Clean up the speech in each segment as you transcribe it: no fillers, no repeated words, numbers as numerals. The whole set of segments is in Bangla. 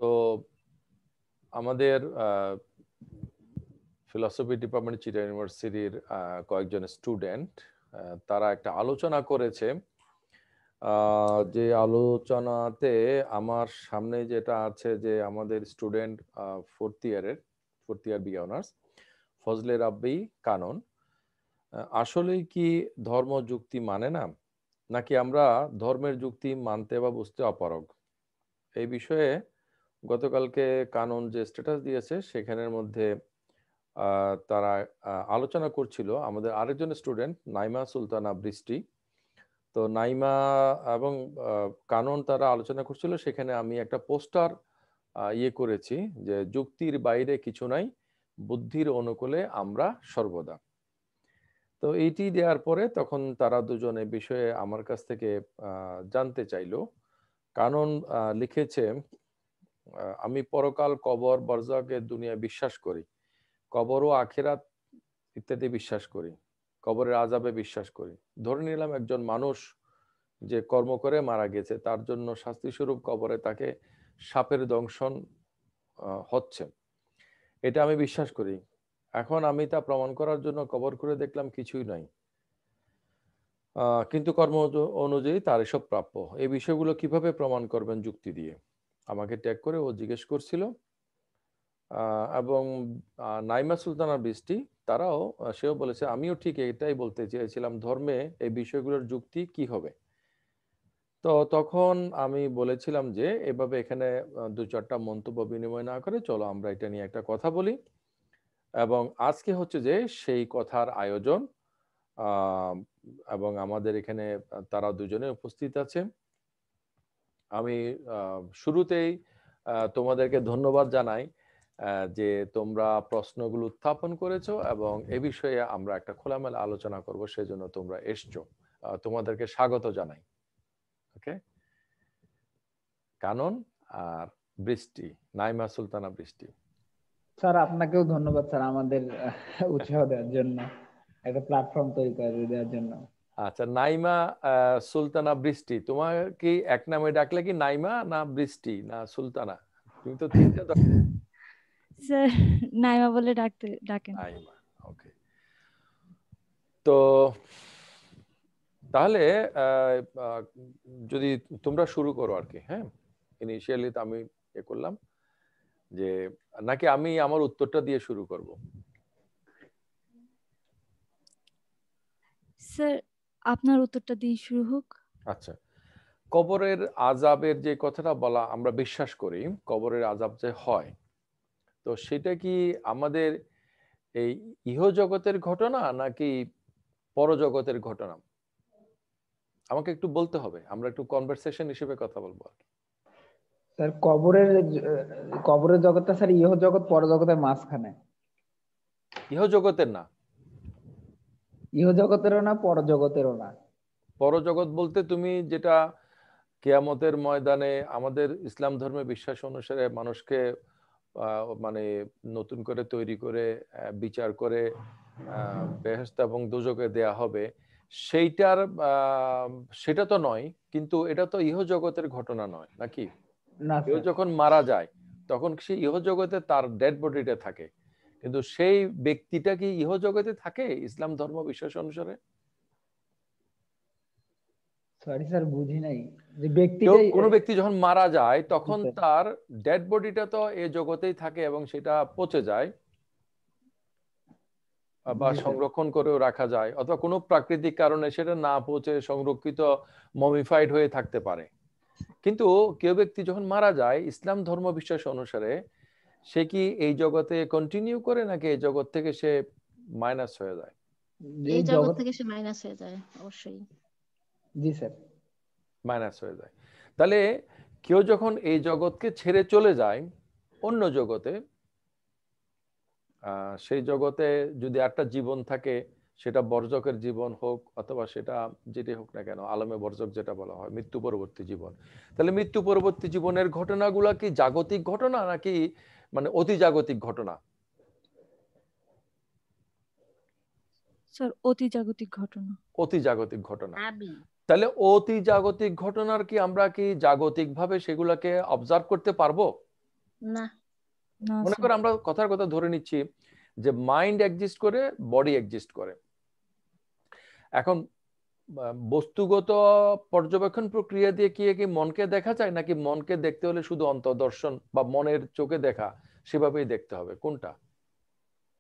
তো আমাদের ফিলসফি ডিপার্টমেন্ট চিটাগং ইউনিভার্সিটির কয়েকজন স্টুডেন্ট তারা একটা আলোচনা করেছে, যে আলোচনাতে আমার সামনে যেটা আছে যে আমাদের student fourth year B honours Fazle Rabbi Kanon আসলেই কি ধর্ম যুক্তি মানে না, নাকি আমরা ধর্মের যুক্তি মানতে বা বুঝতে অপারগ? এই বিষয়ে গতকালকে কানন যে স্ট্যাটাস দিয়েছে সেখানের মধ্যে তারা আলোচনা করছিল আমাদের আরেকজন স্টুডেন্ট নাইমা সুলতানা বৃষ্টি। তো নাইমা এবং কানন তারা আলোচনা করছিল, সেখানে আমি একটা পোস্টার করেছি যে যুক্তির বাইরে কিছু নাই, বুদ্ধির অনুকূলে আমরা সর্বদা। তো এইটি দেওয়ার পরে তখন তারা দুজনে বিষয়ে আমার কাছ থেকে জানতে চাইলো। কানন লিখেছে, আমি পরকাল, কবর, বরজাকের দুনিয়া বিশ্বাস করি, কবর ও আখিরাত ইত্যাদি বিশ্বাস করি, কবরের আযাবে বিশ্বাস করি। ধরে নিলাম একজন মানুষ যে কর্ম করে মারা গেছে, তার জন্য শাস্তি স্বরূপ কবরে তাকে সাপের দংশন হচ্ছে, এটা আমি বিশ্বাস করি। এখন আমি তা প্রমাণ করার জন্য কবর করে দেখলাম কিছুই নাই, কিন্তু কর্ম অনুযায়ী তার এসব প্রাপ্য। এই বিষয়গুলো কিভাবে প্রমাণ করবেন যুক্তি দিয়ে? আমাকে ট্যাগ করে ও জিজ্ঞেস করছিল। এবং নাইমা সুলতানা বৃষ্টি তারাও সেও বলেছে আমিও ঠিক এটাই বলতে চেয়েছিলাম, ধর্মে এই বিষয়গুলোর যুক্তি কি হবে। তো তখন আমি বলেছিলাম যে এভাবে এখানে দু চারটা মন্তব্য বিনিময় না করে চলো আমরা এটা নিয়ে একটা কথা বলি। এবং আজকে হচ্ছে যে সেই কথার আয়োজন, এবং আমাদের এখানে তারা দুজনে উপস্থিত আছে। আমি শুরুতেই তোমাদেরকে ধন্যবাদ জানাই যে তোমরা প্রশ্নগুলো উত্থাপন করেছো এবং এ বিষয়ে আমরা একটা খোলামেলা আলোচনা করব, সেজন্য তোমরা এসছো। তোমাদেরকে স্বাগত জানাই। ওকে, কানন আর বৃষ্টি, নাইমা সুলতানা বৃষ্টি। স্যার আপনাকেও ধন্যবাদ স্যার আমাদের উৎসাহ দেওয়ার জন্য, একটা প্ল্যাটফর্ম তৈরি করে দেওয়ার জন্য। আচ্ছা, নাইমা সুলতানা বৃষ্টি, তোমার কি এক নামে ডাকলে কি নাইমা না বৃষ্টি না সুলতানা? তুমি তো তিনটা স্যার নাইমা বলে ডাকেন। নাইমা, ওকে। তো তাহলে যদি তোমরা শুরু করো আর কি। হ্যাঁ, ইনিশিয়ালি তো আমি করলাম যে, নাকি আমি আমার উত্তরটা দিয়ে শুরু করব? স্যার আপনার উত্তরটা দিয়ে শুরু হোক। আচ্ছা, কবরের আযাবের যে কথাটা বলা, আমরা বিশ্বাস করি কবরের আযাব যে হয়, তো সেটা কি আমাদের এই ইহজগতের ঘটনা নাকি পরজগতের ঘটনা? আমাকে একটু বলতে হবে, আমরা একটু কনভারসেশন হিসেবে কথা বলবো আর কি। স্যার কবরের জগৎটা স্যার ইহ জগৎ পরজগতের মাঝখানে। ইহজগতের না? ইহ জগতেরও না পরজগতেরও না। পরজগৎ বলতে তুমি যেটা কিয়ামতের ময়দানে আমাদের ইসলাম ধর্মে বিশ্বাস অনুসারে মানুষকে মানে নতুন করে তৈরি করে বিচার করে বেহেশত এবং দোজখে দেয়া হবে, সেটা তো নয়। কিন্তু এটা তো ইহজগতের ঘটনা নয় নাকি? না কেউ স্যার, যখন মারা যায় তখন সে ইহজগতে তার ডেড বডিটা থাকে, কিন্তু সেই ব্যক্তিটা কি ইহজগতে থাকে ইসলাম ধর্ম বিশ্বাস অনুসারে? সরি স্যার বুঝি নাই যে কোনো ব্যক্তি যখন মারা যায় তখন তার ডেড বডিটা তো এই জগতেই থাকে এবং সেটা পচে যায় বা সংরক্ষণ করেও রাখা যায়, অথবা কোনো প্রাকৃতিক কারণে সেটা না পচে সংরক্ষিত মমিফাইড হয়ে থাকতে পারে। কিন্তু কেউ ব্যক্তি যখন মারা যায় ইসলাম ধর্ম বিশ্বাস অনুসারে সে কি এই জগতে কন্টিনিউ করে নাকি এই জগৎ থেকে সে মাইনাস হয়ে যায়? এই জগৎ থেকে সে মাইনাস হয়ে যায় অবশ্যই। জি স্যার, মাইনাস হয়ে যায়। তাহলে কেউ যখন এই জগৎকে ছেড়ে চলে যায় অন্য জগতে, সেই জগতে যদি একটা জীবন থাকে, সেটা বর্জকের জীবন হোক অথবা সেটা যেটি হোক না কেন, আলমে বর্জক যেটা বলা হয়, মৃত্যু পরবর্তী জীবন। তাহলে মৃত্যু পরবর্তী জীবনের ঘটনাগুলো কি জাগতিক ঘটনা নাকি মানে অতি জাগতিক ঘটনা? স্যার অতি জাগতিক ঘটনা। অতি জাগতিক ঘটনা। তাহলে অতি জাগতিক ঘটনার কি আমরা কি জাগতিক ভাবে সেগুলাকে অবজার্ভ করতে পারবো? না। না মনে স্যার। করো আমরা কথার কথা ধরে নিচ্ছি যে মাইন্ড এক্সিস্ট করে, বডি এক্সিস্ট করে। এখন বস্তুগত পর্যবেক্ষণ প্রক্রিয়া দিয়ে কি মনকে দেখা যায়, নাকি মনকে দেখতে হলে শুধু অন্তর্দর্শন বা মনের চোখে দেখা সেভাবেই দেখতে হবে? কোনটা?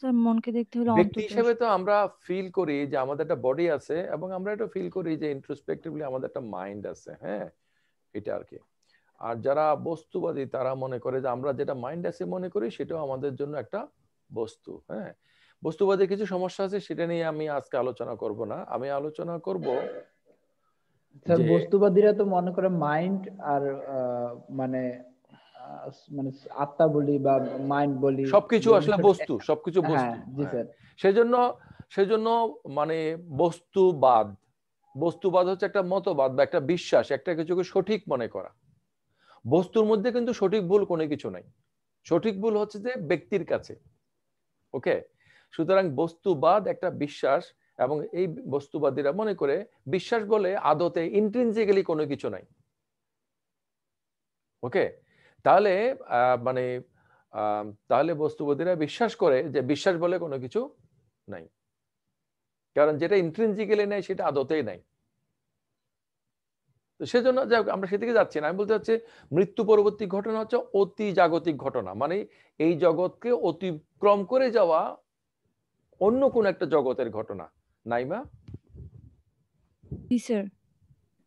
স্যার মনকে দেখতে হলে ব্যক্তি হিসেবে অন্তর্দর্শন। তো আমরা ফিল করি যে আমাদের একটা বডি আছে, এবং আমরা এটা ফিল করি যে ইন্ট্রোস্পেক্টিভলি আমাদের একটা মাইন্ড আছে। হ্যাঁ, এটা আর কি। আর যারা বস্তুবাদী তারা মনে করে যে আমরা যেটা মাইন্ড আছে মনে করি সেটাও আমাদের জন্য একটা বস্তু। হ্যাঁ, বস্তুবাদী কিছু সমস্যা আছে, সেটা নিয়ে আমি আজকে আলোচনা করব না। আমি আলোচনা করব স্যার যে বস্তুবাদীরা তো মনে করে মাইন্ড আর মানে মানে আত্মা বলি বা মাইন্ড বলি সবকিছু আসলে বস্তু, সবকিছু হ্যাঁ বস্তু। জি স্যার। সেজন্য সেজন্য মানে বস্তুবাদ হচ্ছে একটা মতবাদ বা একটা বিশ্বাস, একটা কিছুকে সঠিক মনে করা। বস্তুর মধ্যে কিন্তু সঠিক ভুল কোনো কিছু নাই। সঠিক ভুল হচ্ছে যে ব্যক্তির কাছে। ওকে, সুতরাং বস্তুবাদ একটা বিশ্বাস, এবং এই বস্তুবাদীরা মনে করে বিশ্বাস বলে আদতে ইন্ট্রিনজিক্যালি কোনো কিছু নাই। ওকে, তাহলে মানে তাহলে বস্তুবাদীরা বিশ্বাস করে যে বিশ্বাস বলে কোনো কিছু নাই, কারণ যেটা ইন্ট্রিনজিক্যালি নাই সেটা আদতেই নাই। তো সেজন্য যাই হোক, আমরা সেদিকে যাচ্ছি না। আমি বলতে চাচ্ছি মৃত্যু পরবর্তী ঘটনা হচ্ছে অতি জাগতিক ঘটনা, মানে এই জগৎকে অতিক্রম করে যাওয়া অন্য কোন একটা জগতের ঘটনা। নাইমা? জি স্যার।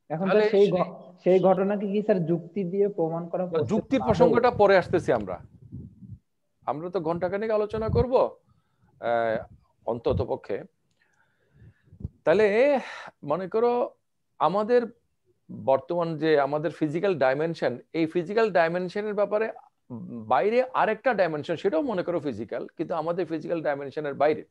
এখন তাহলে স্যার সেই ঘটনাকে কি স্যার যুক্তি দিয়ে প্রমাণ করা পসিবল? যুক্তির প্রসঙ্গটা পরে আসতেছি। আমরা তো ঘন্টাখানেক আলোচনা করব অন্তত পক্ষে। তাহলে মনে করো আমাদের বর্তমান যে আমাদের ফিজিক্যাল ডাইমেনশন, এই ফিজিক্যাল ডাইমেনশনের ব্যাপারে বাইরে আরেকটা ডাইমেনশন, সেটাও মনে করো ফিজিক্যাল, কিন্তু আমাদের ফিজিক্যাল ডাইমেনশনের বাইরে,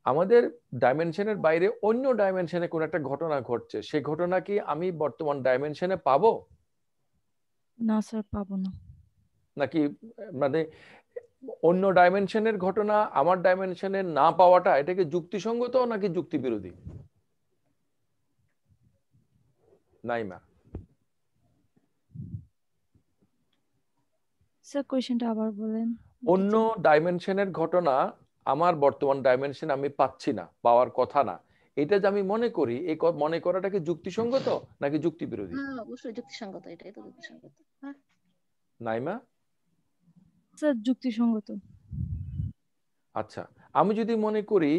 আমাদের ডাইমেনশনের বাইরে অন্য ডাইমেনশনে কোন একটা ঘটনা ঘটছে। সেই ঘটনা কি আমি বর্তমান ডাইমেনশনে পাবো? না স্যার, পাবো না। নাকি মানে অন্য ডাইমেনশনের ঘটনা আমার ডাইমেনশনে না পাওয়াটা এটাকে যুক্তিসঙ্গত নাকি যুক্তি বিরোধী? নাইমা? স্যার কোয়েশ্চেনটা আবার বলেন। অন্য ডাইমেনশনের ঘটনা আমার বর্তমান ডাইমেনশন আমি পাচ্ছি না, পাওয়ার কথা না, এটা যে আমি মনে করি, এই মনে করাটা কি যুক্তিসঙ্গত নাকি যুক্তি বিরোধী? হ্যাঁ অবশ্যই যুক্তিসঙ্গত, এটাই তো যুক্তিসঙ্গত। হ্যাঁ নাইমা? স্যার যুক্তিসঙ্গত। আচ্ছা, আমি যদি মনে করি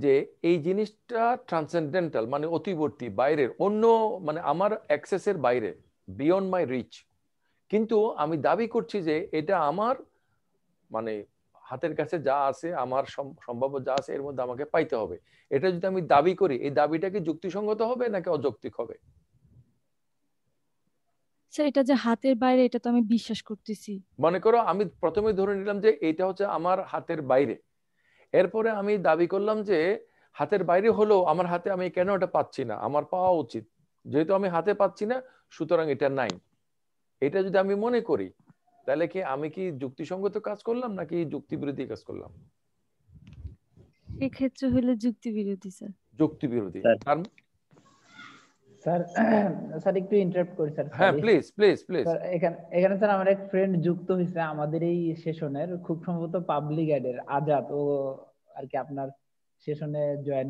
যে এই জিনিসটা ট্রান্সেন্ডেন্টাল, মানে অতিবর্তী, বাইরের, অন্য, মানে আমার অ্যাক্সেসের বাইরে, বিয়ন্ড মাই রিচ, কিন্তু আমি দাবি করছি যে এটা আমার মানে হাতের কাছে যা আছে, আমার সম্ভাব্য যা আছে এর মধ্যে আমাকে পাইতে হবে, এটা যদি আমি দাবি করি, এই দাবিটা কি যুক্তিসঙ্গত হবে নাকি অযৌক্তিক হবে? স্যার এটা যে হাতের বাইরে, এটা তো আমি বিশ্বাস করতেছি। মনে করো আমি প্রথমে ধরে নিলাম যে এটা হচ্ছে আমার হাতের বাইরে, এরপরে আমি দাবি করলাম যে হাতের বাইরে হলেও আমার হাতে আমি কেন এটা পাচ্ছি না, আমার পাওয়া উচিত, যেহেতু আমি হাতে পাচ্ছি না সুতরাং এটা নাই। এটা যদি আমি মনে করি, তাহলে কি আমি কি যুক্তিসঙ্গত কাজ করলাম নাকি যুক্তি বিরোধী কাজ করলাম? এক্ষেত্রে হলে যুক্তি বিরোধী স্যার। যুক্তি বিরোধী। স্যার স্যার একটু ইন্টারাপ্ট করি স্যার। হ্যাঁ প্লিজ প্লিজ প্লিজ। স্যার এখানে স্যার আমার এক ফ্রেন্ড যুক্ত হয়েছে আমাদের এই সেশনের, খুব সম্ভবত পাবলিক অ্যাডের আজাদ, ও আর কি আপনার সেশনে জয়েন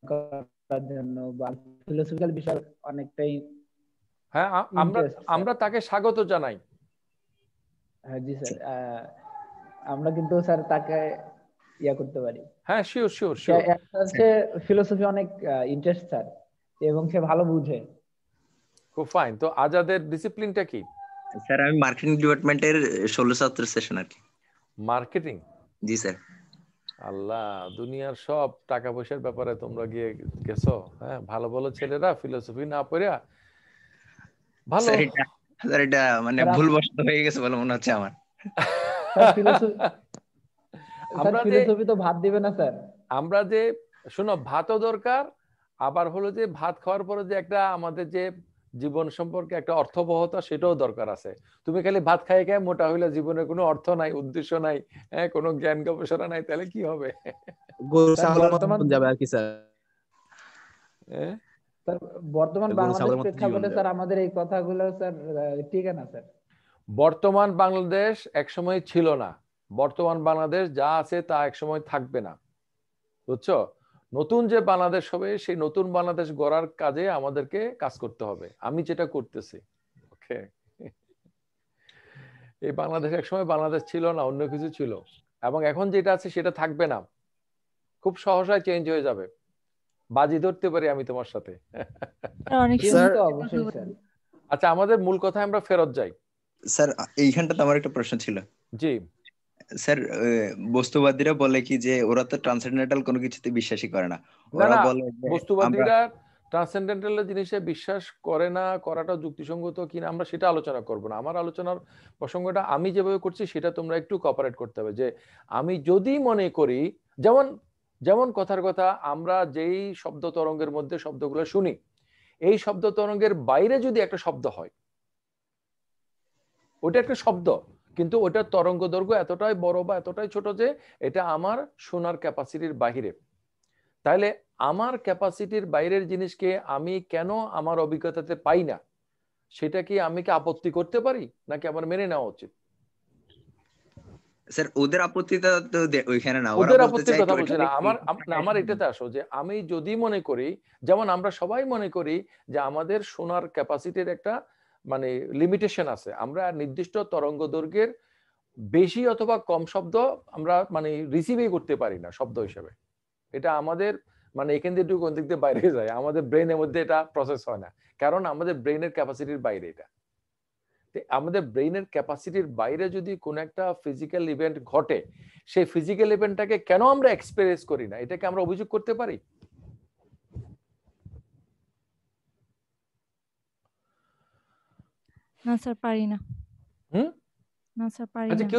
করার জন্য বা ফিলোসফিক্যাল বিষয় অনেকটাই। হ্যাঁ, আমরা তাকে স্বাগত জানাই। হ্যাঁ জি স্যার, আমরা কিন্তু স্যার তাকে ইয়া করতে পারি। হ্যাঁ শিওর শিওর শিওর। সে ফিলোসফি অনেক ইন্টারেস্ট স্যার, এবং সে ভালো বুঝে। খুব ফাইন। তো আজাদের ডিসিপ্লিনটা কি? স্যার আমি মার্কেটিং ডিপার্টমেন্টের 16 ছাত্র সেশন আর কি। মার্কেটিং? জি স্যার। আল্লাহ, দুনিয়ার সব টাকা পয়সার ব্যাপারে তোমরা গেছো। হ্যাঁ, ভালো ভালো ছেলেরা ফিলোসফি না পড়া ভালো। স্যার এটা মানে ভুলবশত হয়ে গেছে বলে মনে হচ্ছে আমার। ফিলোসফি তো ভাত দিবে না স্যার। আমরা যে শোনো, ভাতও দরকার, আবার হলো যে ভাত খাওয়ার পরে যে একটা আমাদের যে জীবন সম্পর্কে একটা অর্থবহতা, সেটাও দরকার আছে। তুমি খালি ভাত খাই খাই মোটা হইলে জীবনে কোনো অর্থ নাই, উদ্দেশ্য নাই, হ্যাঁ, কোনো জ্ঞান গবেষণা নাই, তাহলে কি হবে? যাবে আর কি স্যার। স্যার বর্তমান গরু বাংলাদেশ ছাগলের মতো জীবন প্রেক্ষাপটে দেয়। স্যার আমাদের এই কথাগুলো স্যার ঠিক না স্যার? বর্তমান বাংলাদেশ একসময় ছিল না, বর্তমান বাংলাদেশ যা আছে তা একসময় থাকবে না, বুঝছো? নতুন যে বাংলাদেশ হবে সেই নতুন বাংলাদেশ গড়ার কাজে আমাদেরকে কাজ করতে হবে, আমি যেটা করতেছি। ওকে, এই বাংলাদেশ একসময় বাংলাদেশ ছিল না, অন্য কিছু ছিল, এবং এখন যেটা আছে সেটা থাকবে না, খুব সহসায় চেঞ্জ হয়ে যাবে, বাজি ধরতে পারি আমি তোমার সাথে। স্যার অনেক চেঞ্জ সুন্দর তো কথা অবশ্যই বলেন। স্যার। আচ্ছা, আমাদের মূল কথায় আমরা ফেরত যাই। স্যার এইখানটাতে আমার একটা প্রশ্ন ছিল। জি, স্যার বস্তুবাদীরা বলে কি যে ওরা তো ট্রান্সেন্ডেন্টাল কোনো কিছুতে বিশ্বাসই করে না, না ওরা না, বলে যে আমরা বস্তুবাদীরা ট্রান্সেন্ডেন্টাল জিনিসে বিশ্বাস করে না, করাটা যুক্তিসঙ্গত কিনা আমরা সেটা আলোচনা করব না। আমার আলোচনার প্রসঙ্গটা আমি যেভাবে করছি সেটা তোমরা একটু কোঅপারেট করতে হবে। যে আমি যদি মনে করি, যেমন যেমন কথার কথা, আমরা যেই শব্দ তরঙ্গের মধ্যে শব্দগুলো শুনি, এই শব্দ তরঙ্গের বাইরে যদি একটা শব্দ হয়, ওটা একটা শব্দ, কিন্তু ওটার তরঙ্গ দৈর্ঘ্য এতটাই বড় বা এতটাই ছোট যে এটা আমার শোনার ক্যাপাসিটির বাহিরে, তাহলে আমার ক্যাপাসিটির বাইরের জিনিসকে আমি কেন আমার অভিজ্ঞতাতে পাই না, সেটা কি আমি কি আপত্তি করতে পারি নাকি আমার মেনে নেওয়া উচিত? স্যার ওদের আপত্তিটা তো ওইখানে না, ওরা ওদের বলতে আপত্তির চায় কি কথা বলছি ওইখানে না, আমার এটাতে আসো যে আমি যদি মনে করি, যেমন আমরা সবাই মনে করি যে আমাদের শোনার ক্যাপাসিটির একটা মানে লিমিটেশন আছে, আমরা নির্দিষ্ট তরঙ্গ দৈর্ঘ্যের বেশি অথবা কম শব্দ আমরা মানে রিসিভই করতে পারি না শব্দ হিসেবে, এটা আমাদের মানে এখান দিয়ে কোন দিক দিয়ে বাইরে যায়, আমাদের ব্রেনের মধ্যে এটা প্রসেস হয় না, কারণ আমাদের ব্রেনের ক্যাপাসিটির বাইরে এটা। আমাদের ব্রেনের ক্যাপাসিটির বাইরে যদি কোন একটা ফিজিক্যাল ইভেন্ট ঘটে, সেই ফিজিক্যাল ইভেন্টটাকে কেন আমরা এক্সপেরিয়েন্স করি না, এটাকে আমরা অভিযোগ করতে পারি? না স্যার পারি না। হুম, না স্যার পারি আচ্ছা, না।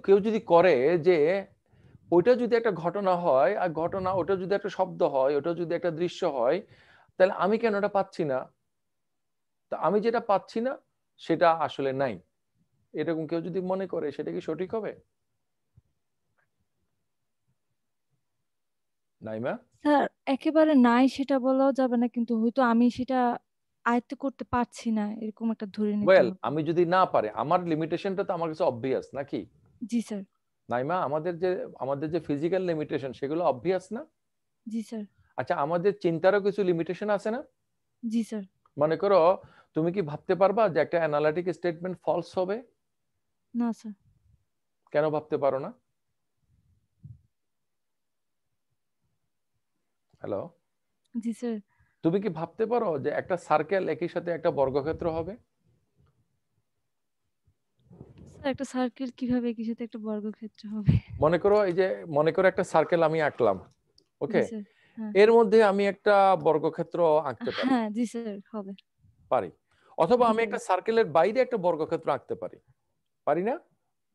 কেউ যদি করে যে ওইটা যদি একটা ঘটনা হয়, আর ঘটনা ওটা যদি একটা শব্দ হয়, ওটা যদি একটা দৃশ্য হয়, তাহলে আমি কেন ওটা পাচ্ছি না? তা আমি যেটা পাচ্ছি না সেটা আসলে নাই, এরকম কেউ যদি মনে করে, সেটা কি সঠিক হবে? নাইমা? স্যার একেবারে নাই সেটা বলাও যাবে না, কিন্তু হয়তো আমি সেটা আয়ত্ত করতে পারছি না, এরকম একটা ধরে নিতে ওয়েল, হবে। আমি যদি না পারে, আমার লিমিটেশনটা তো আমার কাছে অবভিয়াস নাকি? জি স্যার। নাইমা, আমাদের যে ফিজিক্যাল লিমিটেশন সেগুলো অবভিয়াস না? জি স্যার। আচ্ছা, আমাদের চিন্তারও কিছু লিমিটেশন আছে না? জি স্যার। মনে করো, তুমি কি ভাবতে পারবা যে একটা অ্যানালিটিক স্টেটমেন্ট ফলস হবে? না স্যার। কেন ভাবতে পারো না? হ্যালো, জি স্যার। তুমি কি ভাবতে পারো যে একটা সার্কেল একই সাথে একটা বর্গক্ষেত্র হবে? স্যার একটা সার্কেল কিভাবে একই সাথে একটা বর্গক্ষেত্র হবে? মনে করো একটা সার্কেল আমি আঁকলাম, ওকে, জি স্যার। হ্যাঁ। এর মধ্যে আমি একটা বর্গক্ষেত্র আঁকতে পারি, হ্যাঁ জি স্যার হবে। পারি, অথবা জি আমি স্যার। একটা সার্কেলের বাইরে একটা বর্গক্ষেত্র আঁকতে পারি, পারি না?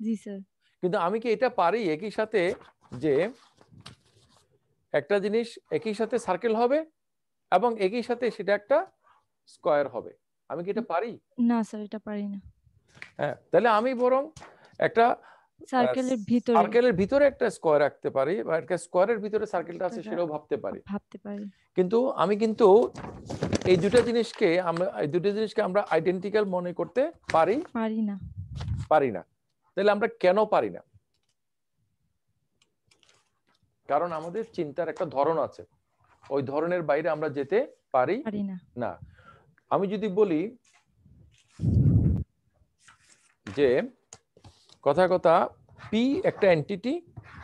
জি স্যার। কিন্তু আমি কি এটা পারি একই সাথে যে একটা জিনিস একই সাথে সার্কেল হবে এবং একই সাথে সেটা একটা স্কয়ার হবে? আমি কি এটা পারি? না স্যার এটা পারি না। হ্যাঁ, তাহলে আমি বরং একটা সার্কেলের ভিতরে সার্কেলের ভিতরে একটা স্কয়ার রাখতে পারি, বা একটা স্কয়ারের ভিতরে সার্কেলটা আছে সেটাও ভাবতে পারি। ভাবতে পারি। কিন্তু এই দুটো জিনিসকে আমরা আইডেন্টিক্যাল মনে করতে পারি পারি না। তাহলে আমরা কেন পারি না? কারণ আমাদের চিন্তার একটা ধরন আছে, ওই ধরনের বাইরে আমরা যেতে পারি না। আমি যদি বলি যে কথা পি একটা এন্টিটি,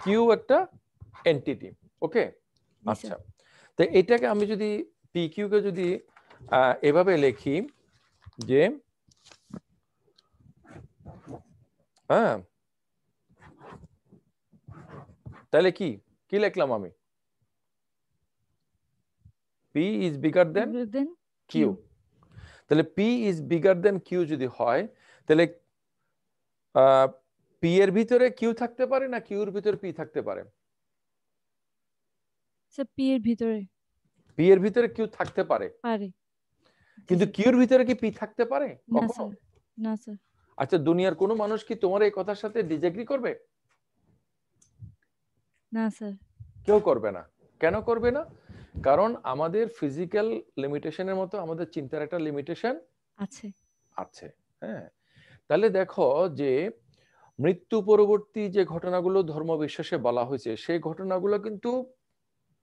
কিউ একটা এন্টিটি, ওকে, আচ্ছা, তো এটাকে আমি যদি পি কিউ কে যদি এভাবে লিখি যে হ্যাঁ, তাহলে কি লিখলাম আমি? P is bigger than Q. তাহলে P is bigger than Q যদি হয়, তাহলে পি এর ভিতরে কিউ থাকতে পারে না কিউর ভিতরে পি থাকতে পারে? পি এর ভিতরে কিউ থাকতে পারে, পারে, কিন্তু কিউর ভিতরে কি পি থাকতে পারে কখনো? না স্যার। আচ্ছা, দুনিয়ার কোনো মানুষ কি তোমার এই কথার সাথে ডিসএগ্রি করবে? না স্যার। কেউ করবে না। কেন করবে না? কারণ আমাদের ফিজিক্যাল লিমিটেশনের মতো আমাদের চিন্তার একটা লিমিটেশন আছে। আছে। হ্যাঁ, তাহলে দেখো যে মৃত্যু পরবর্তী যে ঘটনাগুলো ধর্ম বিশ্বাসে বলা হয়েছে সেই ঘটনাগুলো কিন্তু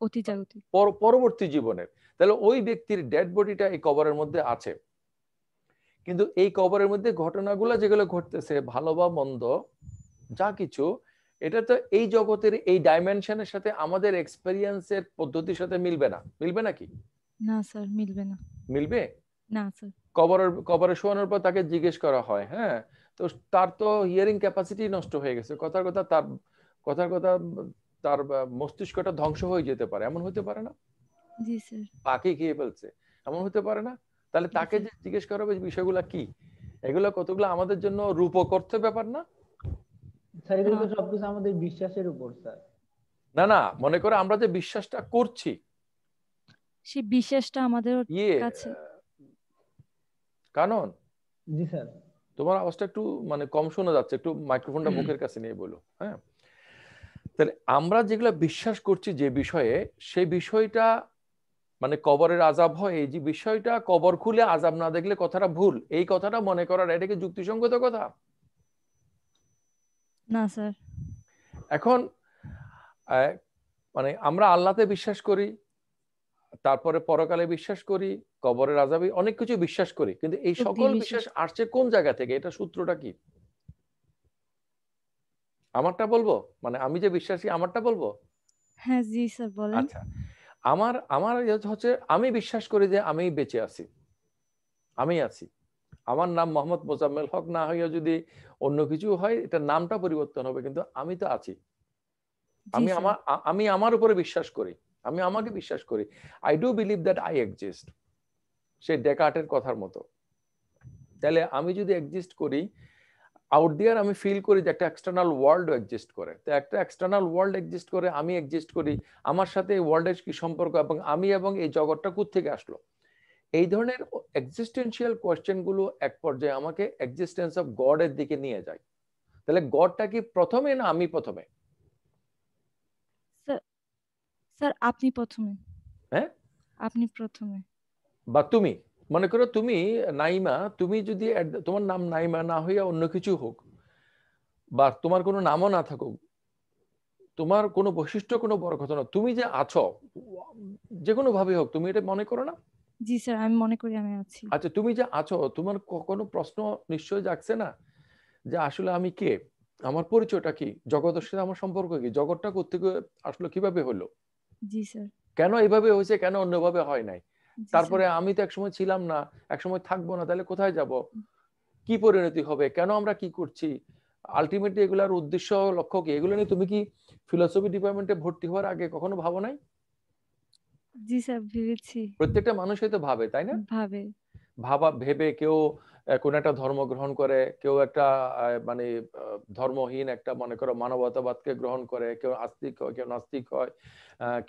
অতি জাগতিক। পরবর্তী জীবনের। তাহলে ওই ব্যক্তির ডেড বডিটা এই কবরের মধ্যে আছে, কিন্তু এই কবরের মধ্যে ঘটনাগুলো যেগুলো ঘটতেছে ভালো বা মন্দ যা কিছু, এটা তো এই জগতের এই ডাইমেনশনের সাথে আমাদের এক্সপেরিয়েন্সের পদ্ধতির সাথে মিলবে না। মিলবে নাকি? না স্যার, মিলবে না। মিলবে না স্যার। কবরে শোয়ানোর পর তাকে জিজ্ঞেস করা হয়, হ্যাঁ, তো তার তো হিয়ারিং ক্যাপাসিটি নষ্ট হয়ে গেছে, কথার কথা তার মস্তিষ্কটা ধ্বংস হয়ে যেতে পারে, এমন হতে পারে না? জি স্যার। পাখি খেয়ে ফেলছে, এমন হতে পারে না? তাহলে তাকে যে জিজ্ঞেস করা হবে বিষয়গুলো কি, এগুলো কতগুলো আমাদের জন্য রূপকর্থ ব্যাপার না? স্যার এগুলো তো সবকিছু আমাদের বিশ্বাসের উপর স্যার। না না, মনে করো আমরা যে বিশ্বাসটা করছি সেই বিশ্বাসটা আমাদের কাছে কানন। জি স্যার। তোমার আওয়াজটা একটু মানে কম শোনা যাচ্ছে, একটু মাইক্রোফোনটা মুখের কাছে নিয়ে বলো। হ্যাঁ, তাহলে আমরা যেগুলো বিশ্বাস করছি যে বিষয়ে, সেই বিষয়টা মানে কবরের আযাব হয়, এই যে বিষয়টা কবর খুলে আযাব না দেখলে কথাটা ভুল, এই কথাটা মনে করার এটা কি যুক্তিসঙ্গত কথা? না স্যার। এখন মানে আমরা আল্লাহতে বিশ্বাস করি, তারপরে পরকালে বিশ্বাস করি, কবরের আযাবে অনেক কিছু বিশ্বাস করি, কিন্তু এই সকল বিশ্বাস আসছে কোন জায়গা থেকে? এটা সূত্রটা কি? আমারটা বলবো, মানে আমি যে বিশ্বাসী আমারটা বলবো? হ্যাঁ জি স্যার বলেন। আচ্ছা, আমার হচ্ছে আমি বিশ্বাস করি যে আমি বেঁচে আছি, আমি আছি। আমার নাম মোহাম্মদ মোজাম্মেল হক না হইয়া যদি অন্য কিছু হয়, এটা নামটা পরিবর্তন হবে, কিন্তু আমি তো আছি। আমি আমার উপরে বিশ্বাস করি, আমি আমাকে বিশ্বাস করি। I do believe that I exist, সে ডেকার্টের কথার মতো। তাহলে আমি যদি এক্সিস্ট করি আউট দেয়ার, আমি ফিল করি যে একটা এক্সটার্নাল ওয়ার্ল্ড এক্সিস্ট করে, তো একটা এক্সটার্নাল ওয়ার্ল্ড এক্সিস্ট করে, আমি এক্সিস্ট করি, আমার সাথে এই ওয়ার্ল্ডের কি সম্পর্ক, এবং আমি এবং এই জগৎটা কোত্থেকে আসলো, এই ধরনের এক্সিস্টেন্সিয়াল কোয়েশ্চেন গুলো এক পর্যায়ে আমাকে এক্সিস্টেন্স অফ গড এর দিকে নিয়ে যায়। তাহলে গডটা কি প্রথমে না আমি প্রথমে? স্যার আপনি প্রথমে। হ্যাঁ, আপনি প্রথমে। বা তুমি মনে করো তুমি নাইমা, তুমি যদি তোমার নাম নাইমা না হইয়া অন্য কিছু হোক, বা তোমার কোনো নামও না থাকুক, তোমার কোনো বৈশিষ্ট্য কোনো বড় কথা না, তুমি যে আছো যে কোনো ভাবে হোক, তুমি এটা মনে করো না? জি স্যার, আমি মনে করি আমি আছি। আচ্ছা, তুমি যে আছো, তোমার কোনো প্রশ্ন নিশ্চয়ই জাগছে না যে আসলে আমি কে, আমার পরিচয়টা কি, জগতের সাথে আমার সম্পর্ক কি, জগৎটা কোত্থেকে আসলে, কিভাবে হলো, জি স্যার। কেন এইভাবে হয়েছে, কেন অন্যভাবে হয় নাই, জি তারপরে স্যার। আমি তো একসময় ছিলাম না, একসময় থাকবো না, তাহলে কোথায় যাব, কি পরিণতি হবে, কেন আমরা কি করছি, আলটিমেটলি এগুলার উদ্দেশ্য লক্ষ্য কি, এগুলো নিয়ে তুমি কি ফিলোসফি ডিপার্টমেন্টে ভর্তি হওয়ার আগে কখনো ভাবো নাই? জি স্যার ভেবেছি। প্রত্যেকটা মানুষই তো ভাবে, তাই না? ভেবে কেউ কোন একটা ধর্ম গ্রহণ করে, কেউ একটা মানে ধর্মহীন একটা মনে করো মানবতাবাদকে গ্রহণ করে, কেউ আস্তিক হয়, কেউ নাস্তিক হয়,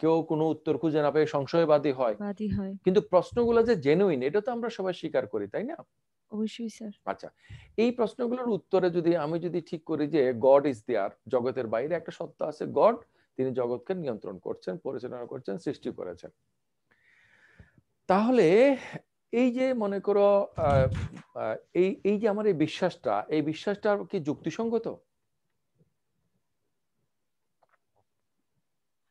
কেউ কোনো উত্তর খুঁজে না পেয়ে সংশয়বাদী হয়। কিন্তু প্রশ্নগুলো যে জেনুইন এটা তো আমরা সবাই স্বীকার করি, তাই না? অবশ্যই স্যার। আচ্ছা, এই প্রশ্নগুলোর উত্তরে আমি যদি ঠিক করি যে গড ইজ দেয়ার, জগতের বাইরে একটা সত্তা আছে, গড, তিনি জগৎকে নিয়ন্ত্রণ করছেন, পরিচালনা করছেন, সৃষ্টি করেছেন, তাহলে এই যে মনে করো এই যে আমার এই বিশ্বাসটা কি যুক্তিসঙ্গত?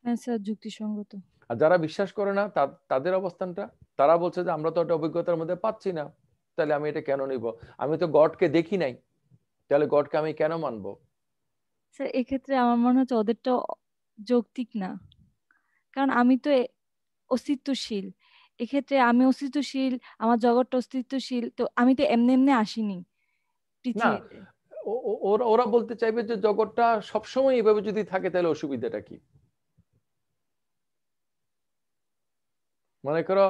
হ্যাঁ স্যার যুক্তিসঙ্গত। আর যারা বিশ্বাস করে না তাদের অবস্থানটা, তারা বলছে যে আমরা তো একটা অভিজ্ঞতার মধ্যে পাচ্ছি না, তাহলে আমি এটা কেন নিব, আমি তো গডকে দেখি নাই, তাহলে গডকে আমি কেন মানবো? স্যার এক্ষেত্রে আমার মনে হচ্ছে ওদেরটা যৌক্তিক না, কারণ আমি তো অস্তিত্বশীল, এক্ষেত্রে আমি অস্তিত্বশীল, আমার জগৎটা অস্তিত্বশীল, তো আমি তো এমনি এমনি আসিনি পৃথিবীতে। ওরা বলতে চাইবে যে জগৎটা সবসময় এইভাবে যদি থাকে তাহলে অসুবিধাটা কি? মনে করো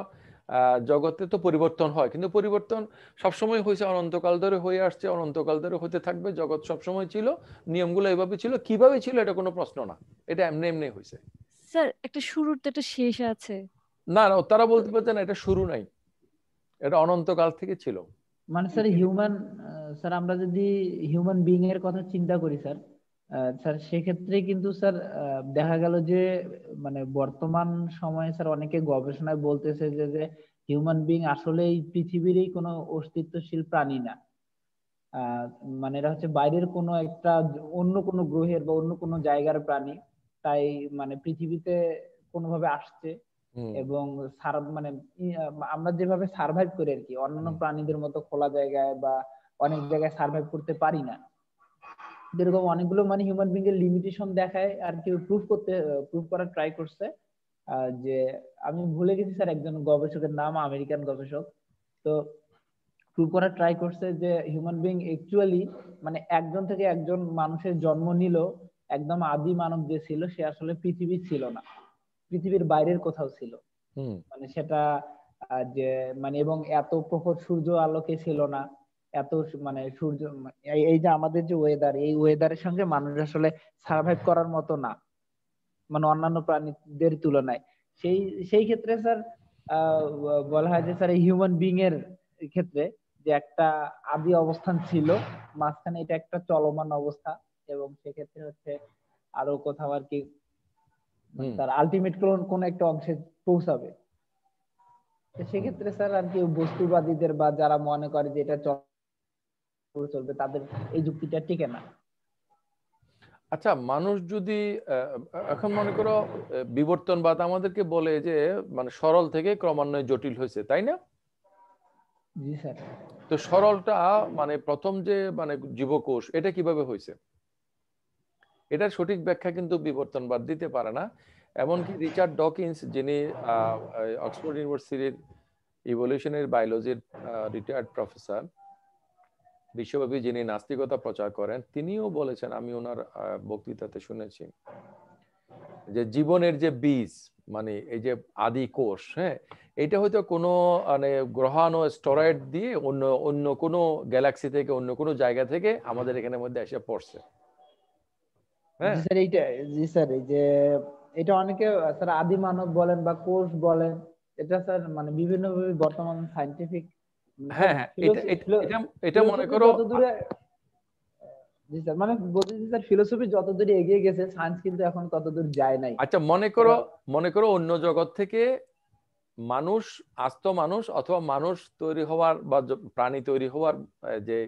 জগতে তো পরিবর্তন হয়, কিন্তু পরিবর্তন সবসময় হয়েছে, অনন্তকাল ধরে হয়ে আসছে, অনন্তকাল ধরে হতে থাকবে, জগৎ সবসময় ছিল, নিয়মগুলো এভাবে ছিল, কিভাবে ছিল এটা কোনো প্রশ্ন না, এটা এমনি এমনি হয়েছে। স্যার একটা শুরুর তো একটা শেষ আছে। না, তারা বলতে পারছে না এটা শুরু নাই, এটা অনন্তকাল থেকে ছিল। মানে স্যার স্যার আমরা যদি হিউম্যান বিইং এর কথা চিন্তা করি স্যার, স্যার সেক্ষেত্রে কিন্তু স্যার দেখা গেল যে মানে বর্তমান সময়ে স্যার অনেকে গবেষণায় বলতেছে যে হিউম্যান বিং আসলে এই পৃথিবীরই কোনো অস্তিত্বশীল প্রাণী না। আহ মানে এরা হচ্ছে বাইরের কোনো একটা অন্য কোনো গ্রহের বা অন্য কোনো জায়গার প্রাণী। তাই মানে পৃথিবীতে কোনোভাবে আসছে হুম এবং মানে আমরা যেভাবে সার্ভাইভ করি আর কি, অন্যান্য হুম প্রাণীদের মতো খোলা জায়গায় বা অনেক জায়গায় সার্ভাইভ করতে পারি না। যেরকম অনেকগুলো মানে হিউম্যান বিং এর লিমিটেশন দেখায় আর কি, প্রুফ করার ট্রাই করছে। যে আমি ভুলে গেছি স্যার একজন গবেষকের নাম, আমেরিকান গবেষক। তো প্রুভ করার ট্রাই করছে যে হিউম্যান বিং অ্যাকচুয়ালি মানে একজন থেকে একজন মানুষের জন্ম নিল, একদম আদি মানব যে ছিল সে আসলে পৃথিবী ছিল না, পৃথিবীর বাইরের কোথাও ছিল। হুম মানে সেটা যে মানে এবং এত প্রখর সূর্য আলোকে ছিল না, এত মানে সূর্য এই যে আমাদের যে ওয়েদার, এই ওয়েদারের সঙ্গে মানুষ আসলে সার্ভাইভ করার মতো না, মানে অন্যান্য প্রাণীদের তুলনায়। সেই সেই ক্ষেত্রে স্যার বলা হয় যে স্যার এই হিউম্যান বিং এর ক্ষেত্রে যে একটা আদি অবস্থান ছিল, মাঝখানে এটা একটা চলমান অবস্থা, এবং সেক্ষেত্রে হচ্ছে আরো কোথাও আর কি মানে হুম তার আলটিমেট কোন একটা অংশে পৌঁছাবে। তো হুম। সেক্ষেত্রে স্যার আর কি বস্তুবাদীদের বা যারা মনে করে যে এটা চলবে, তাদের এই যুক্তিটা টিকে না। আচ্ছা, মানুষ যদি এখন মনে করো বিবর্তনবাদ আমাদেরকে বলে যে মানে সরল থেকে ক্রমান্বয়ে জটিল হয়েছে, তাই না? জি স্যার। তো সরলটা মানে প্রথম যে মানে জীবকোষ, এটা কিভাবে হয়েছে, এটার সঠিক ব্যাখ্যা কিন্তু বিবর্তনবাদ দিতে পারে না। এমনকি রিচার্ড ডকিন্স, যিনি অক্সফোর্ড ইউনিভার্সিটির ইভলিউশনারি বায়োলজির রিটায়ার্ড প্রফেসর, বিশ্বব্যাপী যিনি নাস্তিকতা প্রচার করেন, তিনিও বলেছেন, আমি ওনার বক্তৃতাতে শুনেছি, যে জীবনের যে বীজ মানে এই যে আদি কোষ, হ্যাঁ, এটা হয়তো কোনো মানে গ্রহাণু স্টেরয়েড দিয়ে অন্য অন্য কোনো গ্যালাক্সি থেকে অন্য কোনো জায়গা থেকে আমাদের এখানের মধ্যে এসে পড়ছে। জি হ্যাঁ স্যার এইটা, জি স্যার এই যে এটা অনেকে স্যার আদি মানব বলেন বা কোষ বলেন, এটা স্যার মানে বিভিন্ন ভাবে বর্তমান সাইন্টিফিক স্যার হ্যাঁ হ্যাঁ, এটা এটা এটা এটা মনে ফিলোসফি করো যত দূরে, জি স্যার মানে বলতেছি স্যার ফিলোসফি যত দূরে এগিয়ে গেছে, সায়েন্স কিন্তু এখন তত দূর যায় নাই। আচ্ছা, মনে করো অন্য জগৎ থেকে মানুষ, আস্ত মানুষ অথবা মানুষ তৈরি হওয়ার বা প্রাণী তৈরি হওয়ার যে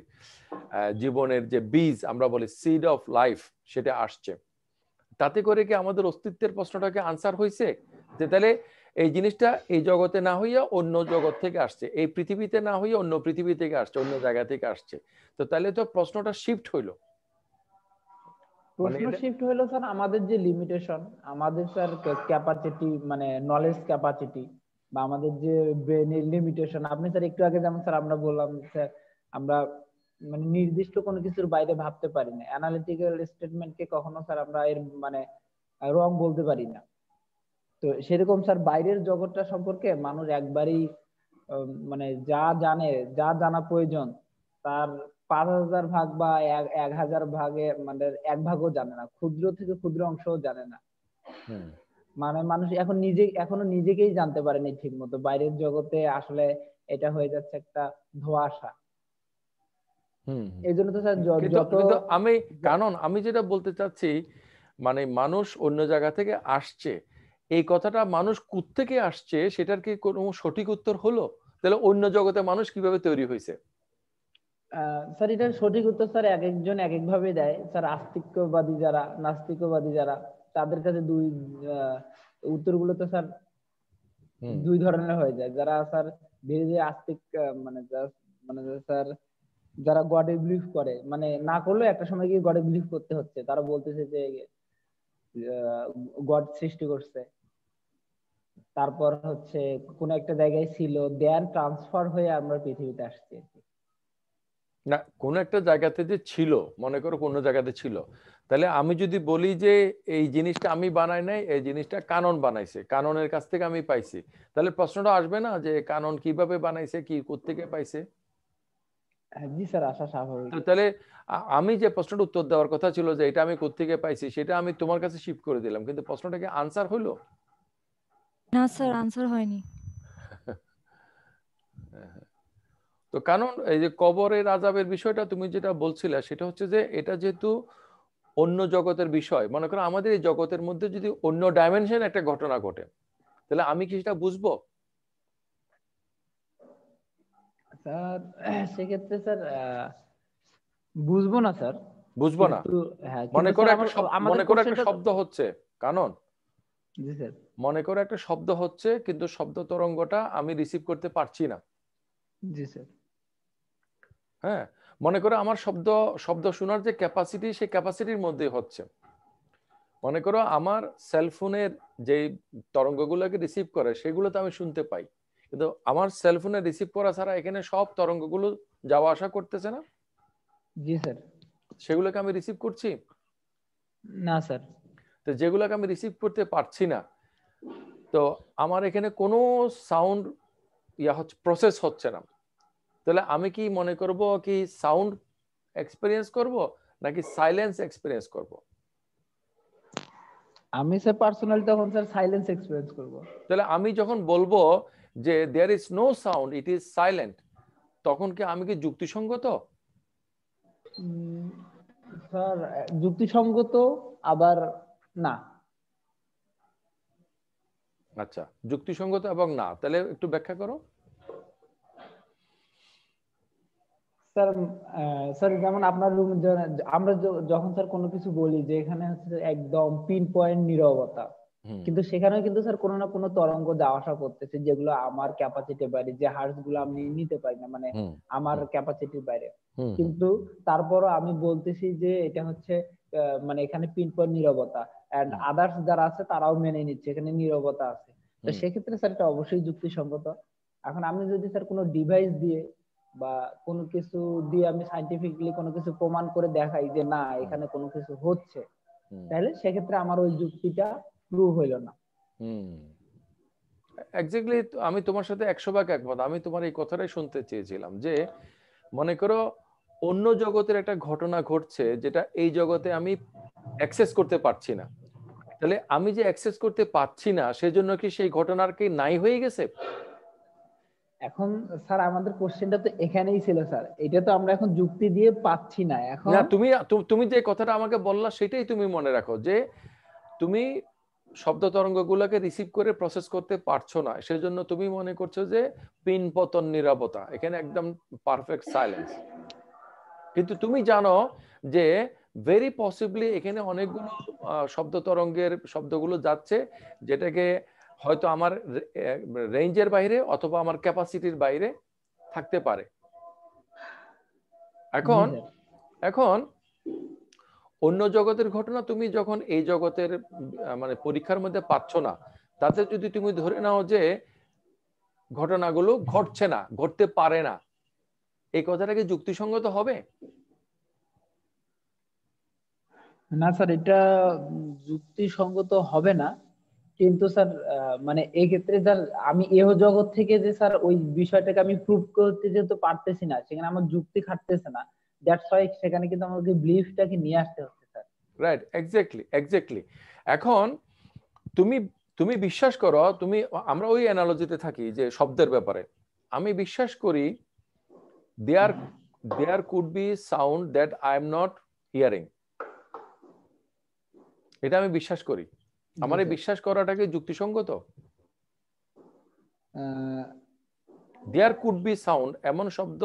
জীবনের যে বীজ আমরা বলি সিড অফ লাইফ, সেটা আসছে। তাতে করে কি আমাদের অস্তিত্বের প্রশ্নটাকে আনসার হয়েছে? যে তাহলে এই জিনিসটা এই জগতে না হইয়া অন্য জগৎ থেকে আসছে, এই পৃথিবীতে না হইয়া অন্য পৃথিবী থেকে আসছে, অন্য জায়গা থেকে আসছে। তো তাহলে তো প্রশ্নটা শিফট হইলো। মানে প্রশ্ন শিফট হলো স্যার আমাদের যে লিমিটেশন, আমাদের স্যার ক্যাপাসিটি মানে নলেজ ক্যাপাসিটি বা আমাদের যে ব্রেনের লিমিটেশন। আপনি স্যার একটু আগে যেমন স্যার আমরা বললাম স্যার আমরা মানে নির্দিষ্ট কোনো কিছুর বাইরে ভাবতে পারি না, অ্যানালিটিক্যাল স্টেটমেন্টকে কখনো স্যার আমরা এর মানে রং বলতে পারি না। তো সেরকম স্যার বাইরের জগৎটা সম্পর্কে মানুষ একবারই মানে যা জানে, যা জানা প্রয়োজন তার 5,000 ভাগ বা 1,000 ভাগে মানে 1 ভাগও জানে না, ক্ষুদ্র থেকে ক্ষুদ্র অংশও জানে না। হুম মানে মানুষ এখনো নিজেকেই জানতে পারেনি ঠিক মতো, বাইরের জগতে আসলে এটা হয়ে যাচ্ছে একটা ধোঁয়াশা। হুম এই জন্য তো স্যার কিন্তু যত কিন্তু আমি, কারণ আমি যেটা বলতে চাচ্ছি, মানে মানুষ অন্য জায়গা থেকে আসছে, এই কথাটা মানুষ কোত্থেকে আসছে সেটার কি কোনো সঠিক উত্তর হলো? তাহলে অন্য জগতে মানুষ কিভাবে তৈরি হয়েছে? স্যার এটার সঠিক উত্তর স্যার এক একজন এক এক ভাবে দেয় স্যার। আস্তিক্যবাদী যারা, নাস্তিকবাদী যারা, তাদের কাছে উত্তরগুলো তো স্যার হুম দুই ধরনের হয়ে যায়। যারা স্যার ধীরে ধীরে আস্তিক মানে স্যার যারা গডে বিলিভ করে, মানে না করলেও একটা সময় গিয়ে গডে বিলিভ করতে হচ্ছে, তারা বলতেছে যে গড সৃষ্টি করছে, তারপর হচ্ছে কোন একটা জায়গায় ছিল, দেয়ার ট্রান্সফার হয়ে আমরা পৃথিবীতে আসছি। না, কোন একটা জায়গাতে যে ছিল, মনে করো কোন জায়গাতে ছিল, তাহলে আমি যদি বলি যে এই জিনিসটা আমি বানাই নাই, এই জিনিসটা কানন বানাইছে, কাননের কাছ থেকে আমি পাইছি, তাহলে প্রশ্নটা আসবে না যে কানন কিভাবে বানাইছে, কি কোত্থেকে পাইছে? জি স্যার, আসা স্বাভাবিক। তো তাহলে আমি যে প্রশ্নটা উত্তর দেওয়ার কথা ছিল যে এটা আমি কোত্থেকে পাইছি, সেটা আমি তোমার কাছে শিফট করে দিলাম, কিন্তু প্রশ্নটাকে আনসার হলো? না স্যার, আনসার হয়নি। তো কারণ এই যে কবরের আযাবের বিষয়টা তুমি যেটা বলছিলে, সেটা হচ্ছে যে এটা যেহেতু অন্য জগতের বিষয়, মনে করো আমাদের এই জগতের মধ্যে যদি অন্য ডাইমেনশন একটা ঘটনা ঘটে, তাহলে আমি কি সেটা বুঝবো? স্যার সেক্ষেত্রে স্যার বুঝবো না স্যার, বুঝবো না। কিন্তু হ্যাঁ, মনে কিন্তু করো স্যার একটা আমাদের মনে করো একটা কোশ্চেনটা, শব্দ হচ্ছে, কারণ জি স্যার, মনে করো একটা শব্দ হচ্ছে কিন্তু শব্দ তরঙ্গটা আমি রিসিভ করতে পারছি না। জি স্যার, হ্যাঁ, মনে করো আমার শব্দ শোনার যে ক্যাপাসিটি, সেই ক্যাপাসিটির মধ্যে হচ্ছে। মনে করো আমার সেলফোনের যে তরঙ্গগুলোকে রিসিভ করে সেগুলো তো আমি শুনতে পাই, কিন্তু আমার সেলফোনে রিসিভ করা ছাড়া এখানে সব তরঙ্গগুলো যাওয়া আসা করতেছে না, জি স্যার, সেগুলোকে আমি রিসিভ করছি না স্যার, তো যেগুলোকে আমি রিসিভ করতে পারছি না, তো আমার এখানে কোনো সাউন্ড হচ্ছে, প্রসেস হচ্ছে না, তাহলে আমি কি মনে করব কি সাউন্ড এক্সপেরিয়েন্স করব নাকি সাইলেন্স এক্সপেরিয়েন্স করব? আমি স্যার পার্সোনালি তখন স্যার সাইলেন্স এক্সপেরিয়েন্স করব। তাহলে আমি যখন বলবো যে there is no sound, it is silent, তখন কি আমি কি যুক্তিসঙ্গত? স্যার যুক্তিসঙ্গত, আবার না। আচ্ছা, যুক্তিসঙ্গত এবং না, তাহলে একটু ব্যাখ্যা করো। স্যার স্যার যেমন আপনার রুম, আমরা যখন স্যার কোনো কিছু বলি যে এখানে হচ্ছে একদম পিন পয়েন্ট নীরবতা, কিন্তু সেখানেও কিন্তু স্যার কোনো না কোনো তরঙ্গ যাওয়া আসা করতেছে, যেগুলো আমার ক্যাপাসিটির বাইরে, যে হার্টস গুলো আমি নিতে পারি না, মানে আমার ক্যাপাসিটির বাইরে, কিন্তু তারপরও আমি বলতেছি যে এটা হচ্ছে মানে এখানে পিন পয়েন্ট নীরবতা, এন্ড আদার্স যারা আছে তারাও মেনে নিচ্ছে এখানে নীরবতা আছে। তো সেক্ষেত্রে স্যার এটা অবশ্যই যুক্তিসঙ্গত। এখন আমি যদি স্যার কোনো ডিভাইস দিয়ে বা কোনো কিছু দিয়ে আমি সাইন্টিফিকলি কোনো কিছু প্রমাণ করে দেখাই যে না এখানে কোনো কিছু হচ্ছে, তাহলে সেক্ষেত্রে আমার ওই যুক্তিটা প্রুভ হইলো না। এক্স্যাক্টলি, আমি তোমার সাথে 100% একমত। আমি তোমার এই কথাটাই শুনতে চেয়েছিলাম যে মনে করো অন্য জগতের একটা ঘটনা ঘটছে যেটা এই জগতে আমি অ্যাক্সেস করতে পারছি না, তাহলে আমি যে অ্যাক্সেস করতে পারছি না সেজন্য কি সেই ঘটনার কি নাই হয়ে গেছে? এখন স্যার আমাদের কোশ্চেনটা তো এখানেই ছিল স্যার, এটা তো আমরা এখন যুক্তি দিয়ে পাচ্ছি না। এখন না, তুমি যে কথাটা আমাকে বললা সেটাই তুমি মনে রাখো, যে তুমি শব্দ তরঙ্গগুলোকে রিসিভ করে প্রসেস করতে পারছো না, সেজন্য তুমি মনে করছো যে পিন পতন নীরবতা, এখানে একদম পারফেক্ট সাইলেন্স। কিন্তু তুমি জানো যে ভেরি পসিবলি এখানে অনেকগুলো শব্দ তরঙ্গের শব্দগুলো যাচ্ছে, যেটাকে হয়তো আমার রেঞ্জের বাইরে অথবা আমার ক্যাপাসিটির বাইরে থাকতে পারে। এখন অন্য জগতের ঘটনা তুমি যখন এই জগতের মানে পরীক্ষার মধ্যে পাচ্ছ না, তাতে যদি তুমি ধরে নাও যে ঘটনাগুলো ঘটছে না, ঘটতে পারে না, এই কথাটা কি যুক্তিসঙ্গত হবে? না স্যার, এটা যুক্তিসঙ্গত হবে না। কিন্তু স্যার মানে এই ক্ষেত্রে স্যার আমি এহ জগৎ থেকে যে স্যার ওই বিষয়টাকে আমি প্রুভ করতে যেহেতু পারতেছি না, সেখানে আমার যুক্তি খাটতেছে না, দ্যাটস ওয়াই সেখানে কিন্তু আমাকে বিলিফটাকে নিয়ে আসতে হচ্ছে স্যার। Right, exactly. এখন তুমি বিশ্বাস করো, আমরা ওই অ্যানালজিতে থাকি যে শব্দের ব্যাপারে আমি বিশ্বাস করি there could be sound that I am not hearing, এটা আমি বিশ্বাস করি। আমার এই বিশ্বাস করাটাকে যুক্তিসঙ্গত? দেয়ার কুড বি সাউন্ড, এমন শব্দ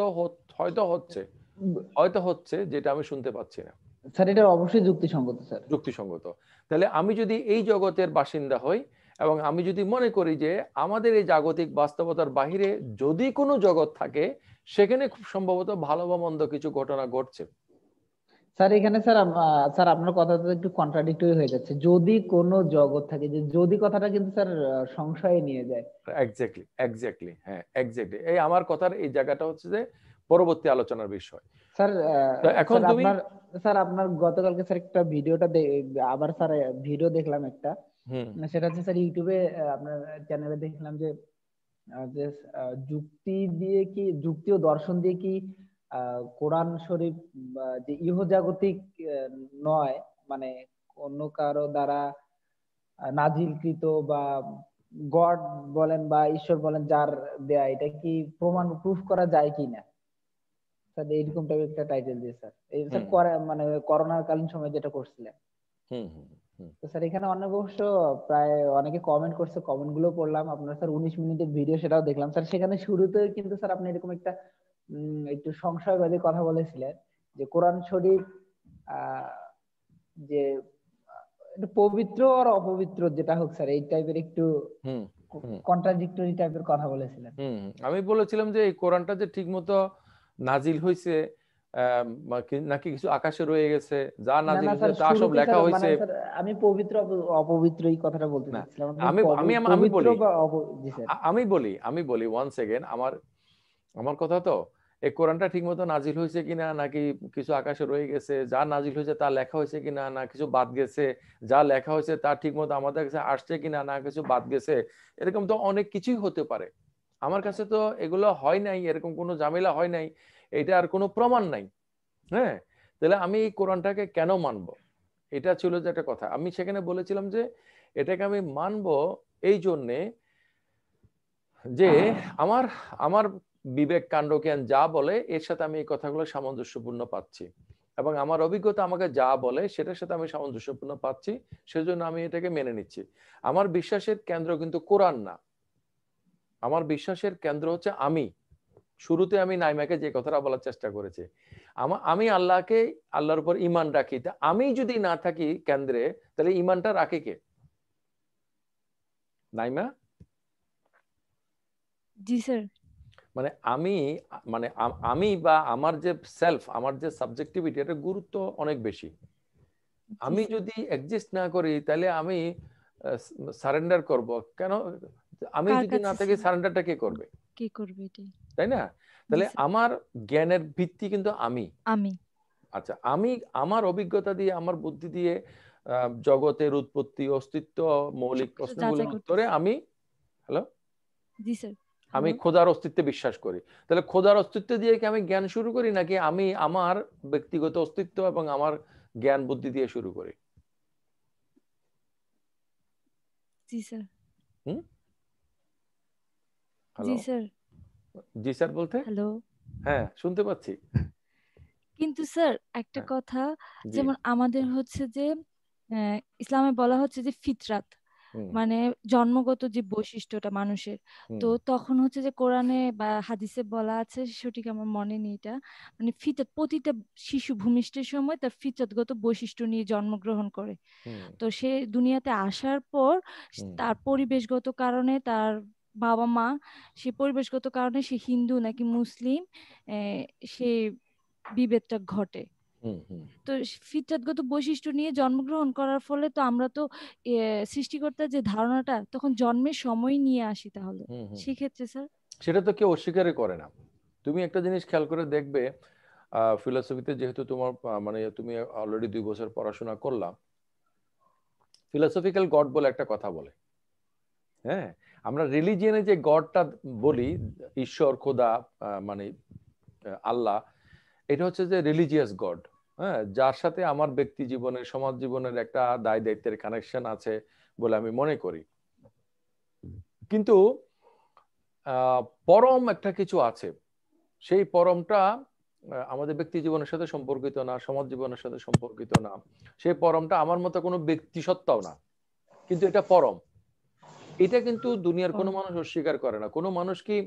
হয়তো হচ্ছে যেটা আমি শুনতে পাচ্ছি না, স্যার এটা অবশ্যই যুক্তিসঙ্গত স্যার। যুক্তিসঙ্গত। তাহলে আমি যদি এই জগতের বাসিন্দা হই এবং আমি যদি মনে করি যে আমাদের এই জাগতিক বাস্তবতার বাহিরে যদি কোনো জগৎ থাকে, সেখানে খুব সম্ভবত ভালো বা মন্দ কিছু ঘটনা ঘটছে। স্যার এখানে স্যার স্যার আপনার কথাটা একটু কন্ট্রাডিক্টরি হয়ে যাচ্ছে, যদি কোনো জগৎ থাকে, যে যদি কথাটা কিন্তু স্যার সংশয়ে নিয়ে যায়। এক্স্যাক্টলি, হ্যাঁ এক্স্যাক্টলি, এই আমার কথার এই জায়গাটা হচ্ছে যে পরবর্তী আলোচনার বিষয়। স্যার এখন তুমি আপনার গতকালকে স্যার একটা ভিডিওটা আবার স্যার ভিডিও দেখলাম একটা, সেটা হচ্ছে স্যার ইউটিউবে আপনার চ্যানেলে দেখলাম যে যুক্তি ও দর্শন দিয়ে কি কোরআন শরীফ যে ইহজাগতিক নয়, মানে অন্য কারো দ্বারা নাজিলকৃত বা গড বলেন বা ঈশ্বর বলেন যার দেয়া, এটা কি প্রুফ করা যায় কিনা? স্যার এইরকম টাইপের একটা টাইটেল দিয়ে স্যার এই স্যার হুম মানে করোনার কালীন সময় যেটা করছিলেন। হুম হুম হুম তো স্যার এখানে অনেক অবশ্য প্রায় অনেকে কমেন্ট করছে, কমেন্ট গুলো পড়লাম। আপনার স্যার 19 মিনিটের ভিডিও সেটাও দেখলাম স্যার। সেখানে শুরুতে কিন্তু স্যার আপনি এরকম একটা একটু সংশয়বাদী কথা বলেছিলেন যে কোরআন শরীফ আহ যে একটু পবিত্র আর অপবিত্র যেটা হোক স্যার, এই টাইপের একটু হুম হুম কন্ট্রাডিক্টরি টাইপের কথা বলেছিলেন। হুম আমি বলেছিলাম যে এই কোরআনটা যে ঠিক মতো নাজিল হয়েছে নাকি কিছু আকাশে রয়ে গেছে, যা না নাজিল না হয়েছে স্যার, তা সব শুরুতে লেখা স্যার মানে হয়েছে। স্যার আমি পবিত্র অপবিত্র এই কথাটা বলতে না, চাচ্ছিলাম। আপনি আমি আমি আমি আমি পবিত্র বলি বা জি স্যার। আমি বলি ওয়ান সেকেন্ড, আমার আমার কথা তো, এই কোরআনটা ঠিক মতো নাজিল হয়েছে কিনা, নাকি কিছু আকাশে রয়ে গেছে, যা নাজিল হয়েছে তা লেখা হয়েছে কিনা, না কিছু বাদ গেছে, যা লেখা হয়েছে তা ঠিক মতো আমাদের কাছে আসছে কিনা, না কিছু বাদ গেছে, এরকম তো অনেক কিছুই হতে পারে। আমার কাছে তো এগুলো হয় নাই, এরকম কোনো ঝামেলা হয় নাই, এটা আর কোনো প্রমাণ নাই। হ্যাঁ, তাহলে আমি এই কোরআনটাকে কেন মানবো? এটা ছিল যে একটা কথা। আমি সেখানে বলেছিলাম যে এটাকে আমি মানবো এই জন্যে যে আমার আমার বিবেক কাণ্ড জ্ঞান যা বলে এর সাথে আমি এই কথাগুলো সামঞ্জস্যপূর্ণ পাচ্ছি, এবং আমার অভিজ্ঞতা আমাকে যা বলে সেটার সাথে আমি সামঞ্জস্যপূর্ণ পাচ্ছি, সেজন্য আমি এটাকে মেনে নিচ্ছি। আমার বিশ্বাসের কেন্দ্র কিন্তু কোরআন না, আমার বিশ্বাসের কেন্দ্র হচ্ছে আমি। শুরুতে আমি নাইমাকে যে কথাটা বলার চেষ্টা করেছি, আমি আল্লাহকে, আল্লাহর উপর ঈমান রাখি। তা আমি যদি না থাকি কেন্দ্রে, তাহলে ঈমানটা রাখে কে? নাইমা? জি স্যার। মানে আমি, মানে আমি বা আমার যে সেলফ, আমার যে সাবজেক্টিভিটি, এটার গুরুত্ব অনেক বেশি। জি আমি স্যার। যদি এক্সিস্ট না করি তাহলে আমি সারেন্ডার করব কেন? আমি কার যদি না কাছে থাকি সারেন্ডারটা কে করবে? কে করবে এটাই? তাই না? জি তাহলে স্যার। আমার জ্ঞানের ভিত্তি কিন্তু আমি। আমি। আচ্ছা, আমি আমার অভিজ্ঞতা দিয়ে, আমার বুদ্ধি দিয়ে জগতের উৎপত্তি, অস্তিত্ব, মৌলিক সবকিছু প্রশ্নগুলোর যাচাই উত্তরে করতেছি। আমি, হ্যালো, জি স্যার। আমি হ্যালো। খোদার অস্তিত্বে বিশ্বাস করি। তাহলে খোদার অস্তিত্ব দিয়ে কি আমি জ্ঞান শুরু করি, নাকি আমি আমার ব্যক্তিগত অস্তিত্ব এবং আমার জ্ঞান বুদ্ধি দিয়ে শুরু করি? জি স্যার। হুম, জি হ্যালো, স্যার। জি স্যার বলতে? হ্যালো। হ্যাঁ, শুনতে পাচ্ছি। কিন্তু স্যার একটা হ্যাঁ, কথা, জি, যেমন আমাদের হচ্ছে যে ইসলামে বলা হচ্ছে যে ফিতরাত, হুম মানে জন্মগত যে বৈশিষ্ট্যটা মানুষের। হুম তো তখন হচ্ছে যে কোরআনে বা হাদিসে বলা আছে, সঠিক আমার মনে নেই এটা, মানে ফিতরাত, প্রতিটা শিশু ভূমিষ্ঠের সময় তার ফিতরাতগত বৈশিষ্ট্য নিয়ে জন্মগ্রহণ করে। হুম তো সে দুনিয়াতে আসার পর হুম তার পরিবেশগত কারণে, তার বাবা মা, সে পরিবেশগত কারণে সে হিন্দু নাকি মুসলিম, সে বিভেদটা ঘটে। হুম হুম তো ফিতরাতগত বৈশিষ্ট্য নিয়ে জন্মগ্রহণ করার ফলে তো আমরা তো সৃষ্টিকর্তার যে ধারণাটা তখন জন্মের সময় নিয়ে আসি, তাহলে হুম হুম সেক্ষেত্রে স্যার। সেটা তো কেউ অস্বীকারই করে না। তুমি একটা জিনিস খেয়াল করে দেখবে, ফিলোসফিতে যেহেতু তোমার মানে তুমি অলরেডি 2 বছর পড়াশোনা করলাম, ফিলোসফিক্যাল গড বলে একটা কথা বলে। হ্যাঁ, আমরা রিলিজিয়নে যে গডটা বলি, ঈশ্বর, খোদা, মানে আল্লাহ, এটা হচ্ছে যে রিলিজিয়াস গড। হ্যাঁ, যার সাথে আমার ব্যক্তি জীবনের, সমাজ জীবনের একটা দায় দায়িত্বের কানেকশন আছে বলে আমি মনে করি। কিন্তু পরম একটা কিছু আছে, সেই পরমটা আমাদের ব্যক্তি জীবনের সাথে সম্পর্কিত না, সমাজ জীবনের সাথে সম্পর্কিত না। সেই পরমটা আমার মতো কোনো ব্যক্তি সত্তাও না, কিন্তু এটা পরম। এটা কিন্তু দুনিয়ার কোনো মানুষ অস্বীকার করে না। কোনো মানুষ কি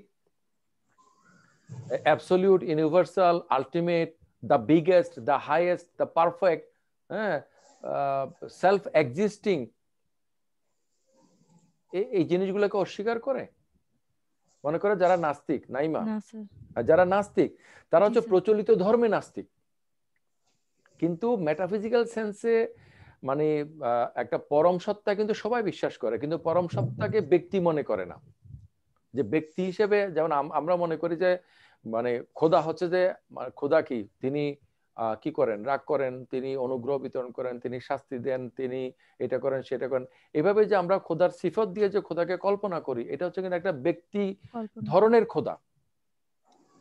absolute, universal, ultimate, the biggest, the highest, the perfect, হ্যাঁ, সেলফ এক্সিস্টিং, এই জিনিসগুলোকে অস্বীকার করে? মনে করে যারা নাস্তিক, নাইমা, না স্যার। আর যারা নাস্তিক তারা জি হচ্ছে স্যার। প্রচলিত ধর্মে নাস্তিক, কিন্তু মেটাফিজিক্যাল সেন্সে মানে একটা পরম সত্তা কিন্তু সবাই বিশ্বাস করে, কিন্তু পরম সত্তাকে ব্যক্তি মনে করে না। যে ব্যক্তি হিসেবে যেমন আমরা মনে করি যে মানে খোদা হচ্ছে যে, খোদা কি, তিনি কি করেন, রাগ করেন, তিনি অনুগ্রহ বিতরণ করেন, তিনি শাস্তি দেন, তিনি এটা করেন সেটা করেন। এভাবে যে আমরা খোদার সিফত দিয়ে যে খোদাকে কল্পনা করি, এটা হচ্ছে কিন্তু একটা ব্যক্তি কল্পনা। ধরনের খোদা।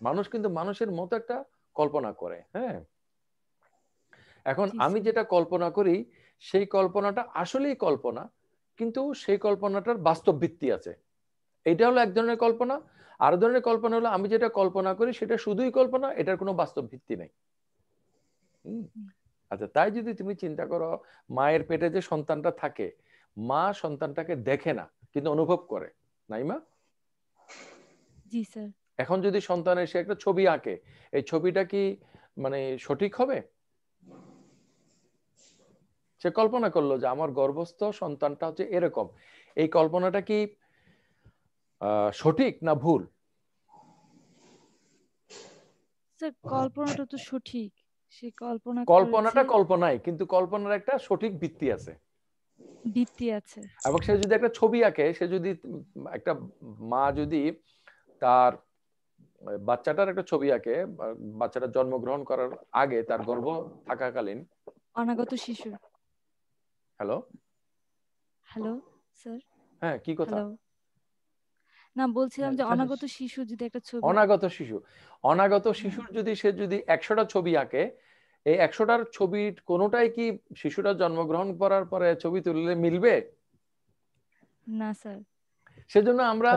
মানুষ কিন্তু মানুষের মতো একটা কল্পনা করে। হ্যাঁ, এখন জি আমি স্যার। যেটা কল্পনা করি, সেই কল্পনাটা আসলেই কল্পনা, কিন্তু সেই কল্পনাটার বাস্তব ভিত্তি আছে। এটা হলো এক ধরনের কল্পনা। আরো ধরনের কল্পনা হলো আমি যেটা কল্পনা করি সেটা শুধুই কল্পনা, এটার কোনো বাস্তব ভিত্তি নেই। আচ্ছা, তাই যদি তুমি চিন্তা করো মায়ের পেটে যে সন্তানটা থাকে, মা সন্তানটাকে দেখে না কিন্তু অনুভব করে, নাইমা? জি স্যার। এখন যদি সন্তান এসে একটা ছবি আঁকে, এই ছবিটা কি মানে সঠিক হবে? সে কল্পনা করলো যে আমার গর্ভস্থ সন্তানটা হচ্ছে এরকম, এই কল্পনাটা কি সঠিক না ভুল? স্যার কল্পনাটা তো সঠিক, সে কল্পনা কল্পনাটা করেছে, কল্পনাই, কিন্তু কল্পনার একটা সঠিক ভিত্তি আছে। ভিত্তি আছে। এবং সে যদি একটা ছবি আঁকে, সে যদি একটা মা যদি তার বাচ্চাটার একটা ছবি আঁকে, বাচ্চাটা জন্মগ্রহণ করার আগে তার গর্ভ থাকাকালীন। অনাগত শিশু। Hello hello sir. হ্যাঁ, কি কথা? হ্যালো, না বলছিলাম যে অনাগত শিশু যদি একটা ছবি, অনাগত শিশুর যদি সে যদি 100টা ছবি আঁকে, এই 100টার ছবির কোনোটাই কি শিশুটা জন্মগ্রহণ করার পরে ছবি তুললে মিলবে? না স্যার। সেজন্য আমরা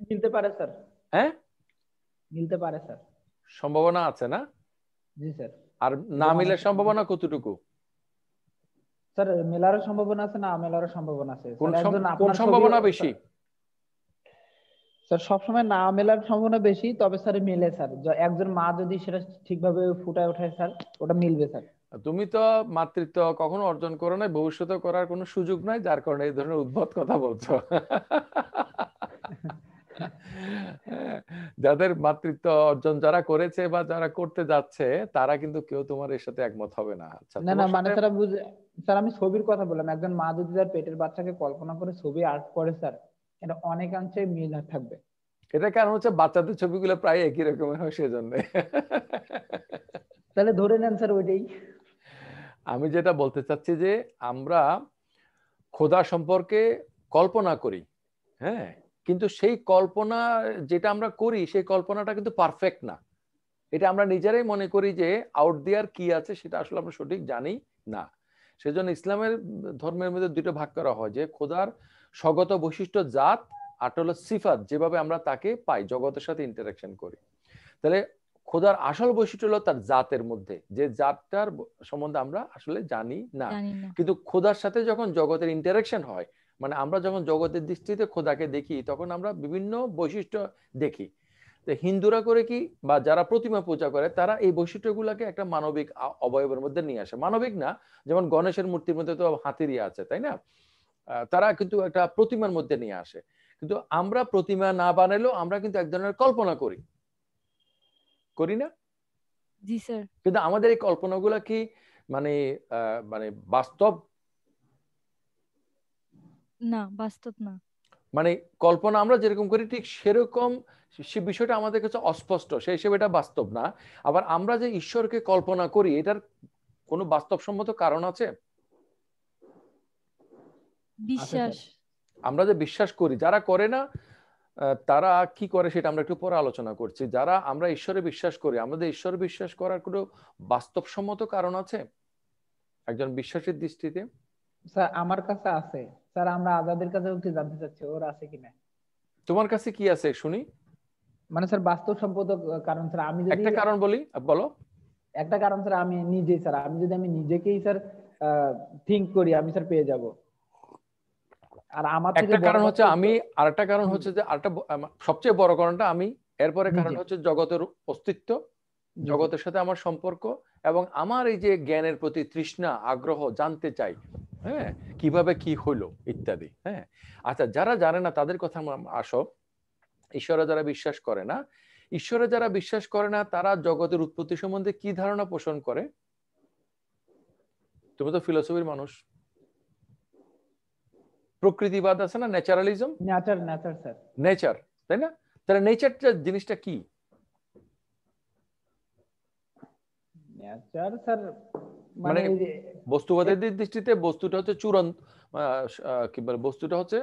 মিলতে পারে স্যার। হ্যাঁ, মিলতে পারে স্যার, সম্ভাবনা আছে না? জি স্যার। আর না মিলার সম্ভাবনা কতটুকু? স্যার মেলারও সম্ভাবনা আছে, না মেলারও সম্ভাবনা আছে। কোন স্যার একজন কোন আপনার ছবি সম্ভাবনা বেশি? স্যার সবসময় না মেলার সম্ভাবনা বেশি, তবে স্যার মিলে স্যার। একজন মা যদি সেটা ঠিকভাবে ফুটায় ওঠায় স্যার, ওটা মিলবে স্যার। তুমি তো মাতৃত্ব কখনো অর্জন করো না, ভবিষ্যতে করার কোনো সুযোগ নাই, যার কারণে এই ধরনের উদ্ভট কথা বলছো। যাদের মাতৃত্ব অর্জন যারা করেছে বা যারা করতে যাচ্ছে, তারা কিন্তু কেউ তোমার এর সাথে একমত হবে না। আচ্ছা, না না, তোমার মানে সাথে স্যার স্যার আমি ছবির কথা বললাম। একজন মা যদি তার পেটের বাচ্চাকে কল্পনা করে ছবি আর্ট করে স্যার, এটা অনেকাংশে মিল থাকবে। এটা কারণ হচ্ছে বাচ্চাদের ছবিগুলো প্রায় একই রকমের হয়, সেজন্য। তাহলে ধরে নেন স্যার ওইটাই। আমি যেটা বলতে চাচ্ছি যে আমরা খোদা সম্পর্কে কল্পনা করি, হ্যাঁ, কিন্তু সেই কল্পনা যেটা আমরা করি সেই কল্পনাটা কিন্তু পারফেক্ট না। এটা আমরা নিজেরাই মনে করি যে আউট দেয়ার কি আছে সেটা আসলে আমরা সঠিক জানি না। সেজন্য ইসলামের ধর্মের মধ্যে দুটো ভাগ করা হয়, যে খোদার স্বগত বৈশিষ্ট্য জাত, আর হলো সিফাত, যেভাবে আমরা তাকে পাই, জগতের সাথে ইন্টারাকশন করি। তাহলে খোদার আসল বৈশিষ্ট্য হলো তার জাতের মধ্যে, যে জাতটার সম্বন্ধে আমরা আসলে জানি না। কিন্তু খোদার সাথে যখন জগতের ইন্টারাকশন হয়, মানে আমরা যখন জগতের দৃষ্টিতে খোদাকে দেখি, তখন আমরা বিভিন্ন বৈশিষ্ট্য দেখি। তো হিন্দুরা করে কি, বা যারা প্রতিমা পূজা করে, তারা এই বৈশিষ্ট্যগুলোকে একটা মানবিক অবয়বের মধ্যে নিয়ে আসে। মানবিক না, যেমন গণেশের মূর্তির মধ্যে তো হাতির ইয়ে আছে, তাই না? তারা কিন্তু একটা প্রতিমার মধ্যে নিয়ে আসে। কিন্তু আমরা প্রতিমা না বানালেও আমরা কিন্তু এক ধরনের কল্পনা করি, করি না? জি স্যার। কিন্তু আমাদের এই কল্পনাগুলো কি মানে মানে বাস্তব? না, বাস্তব না। মানে কল্পনা আমরা যেরকম করি ঠিক সেরকম সে বিষয়টা আমাদের কাছে অস্পষ্ট, সেই হিসেবে এটা বাস্তব না। আবার আমরা যে ঈশ্বরকে কল্পনা করি, এটার কোনো বাস্তবসম্মত কারণ আছে? বিশ্বাস। আমরা যে বিশ্বাস করি, যারা করে না তারা কি করে সেটা আমরা একটু পরে আলোচনা করছি। যারা আমরা ঈশ্বরে বিশ্বাস করি, আমাদের ঈশ্বরে বিশ্বাস করার কোনো বাস্তবসম্মত কারণ আছে একজন বিশ্বাসের দৃষ্টিতে? স্যার আমার কাছে আছে স্যার, আমরা আজাদের কাছেও কি জানতে চাচ্ছি ওর আছে কিনা। তোমার কাছে কি আছে শুনি? মানে স্যার বাস্তবসম্মত কারণ স্যার, আমি যদি একটা কারণ বলি, বলো। একটা কারণ স্যার, আমি নিজেই স্যার, আমি যদি আমি নিজেকেই স্যার থিঙ্ক করি, আমি স্যার পেয়ে যাব। আর আমার থেকে একটা কারণ হচ্ছে আমি, আরেকটা কারণ হচ্ছে যে আরেকটা সবচেয়ে বড় কারণটা আমি, এরপরে কারণ হচ্ছে জগতের অস্তিত্ব, জগতের সাথে আমার সম্পর্ক, এবং আমার এই যে জ্ঞানের প্রতি তৃষ্ণা, আগ্রহ, জানতে চাই, হ্যাঁ, কিভাবে কি হলো ইত্যাদি। হ্যাঁ, আচ্ছা, যারা জানে না তাদের কথা আসো। ঈশ্বরে যারা বিশ্বাস করে না, ঈশ্বরে যারা বিশ্বাস করে না, তারা জগতের উৎপত্তি সম্বন্ধে কি ধারণা পোষণ করে? তুমি তো ফিলোসফির মানুষ, প্রকৃতিবাদ আছে না, ন্যাচারালিজম, নেচার স্যার, নেচার, তাই না? তাহলে নেচারটা জিনিসটা কি? নেচার স্যার মানে মানে বস্তুবাদের দৃষ্টিতে বস্তুটা হচ্ছে চূড়ান্ত, কি বলে, বস্তুটা হচ্ছে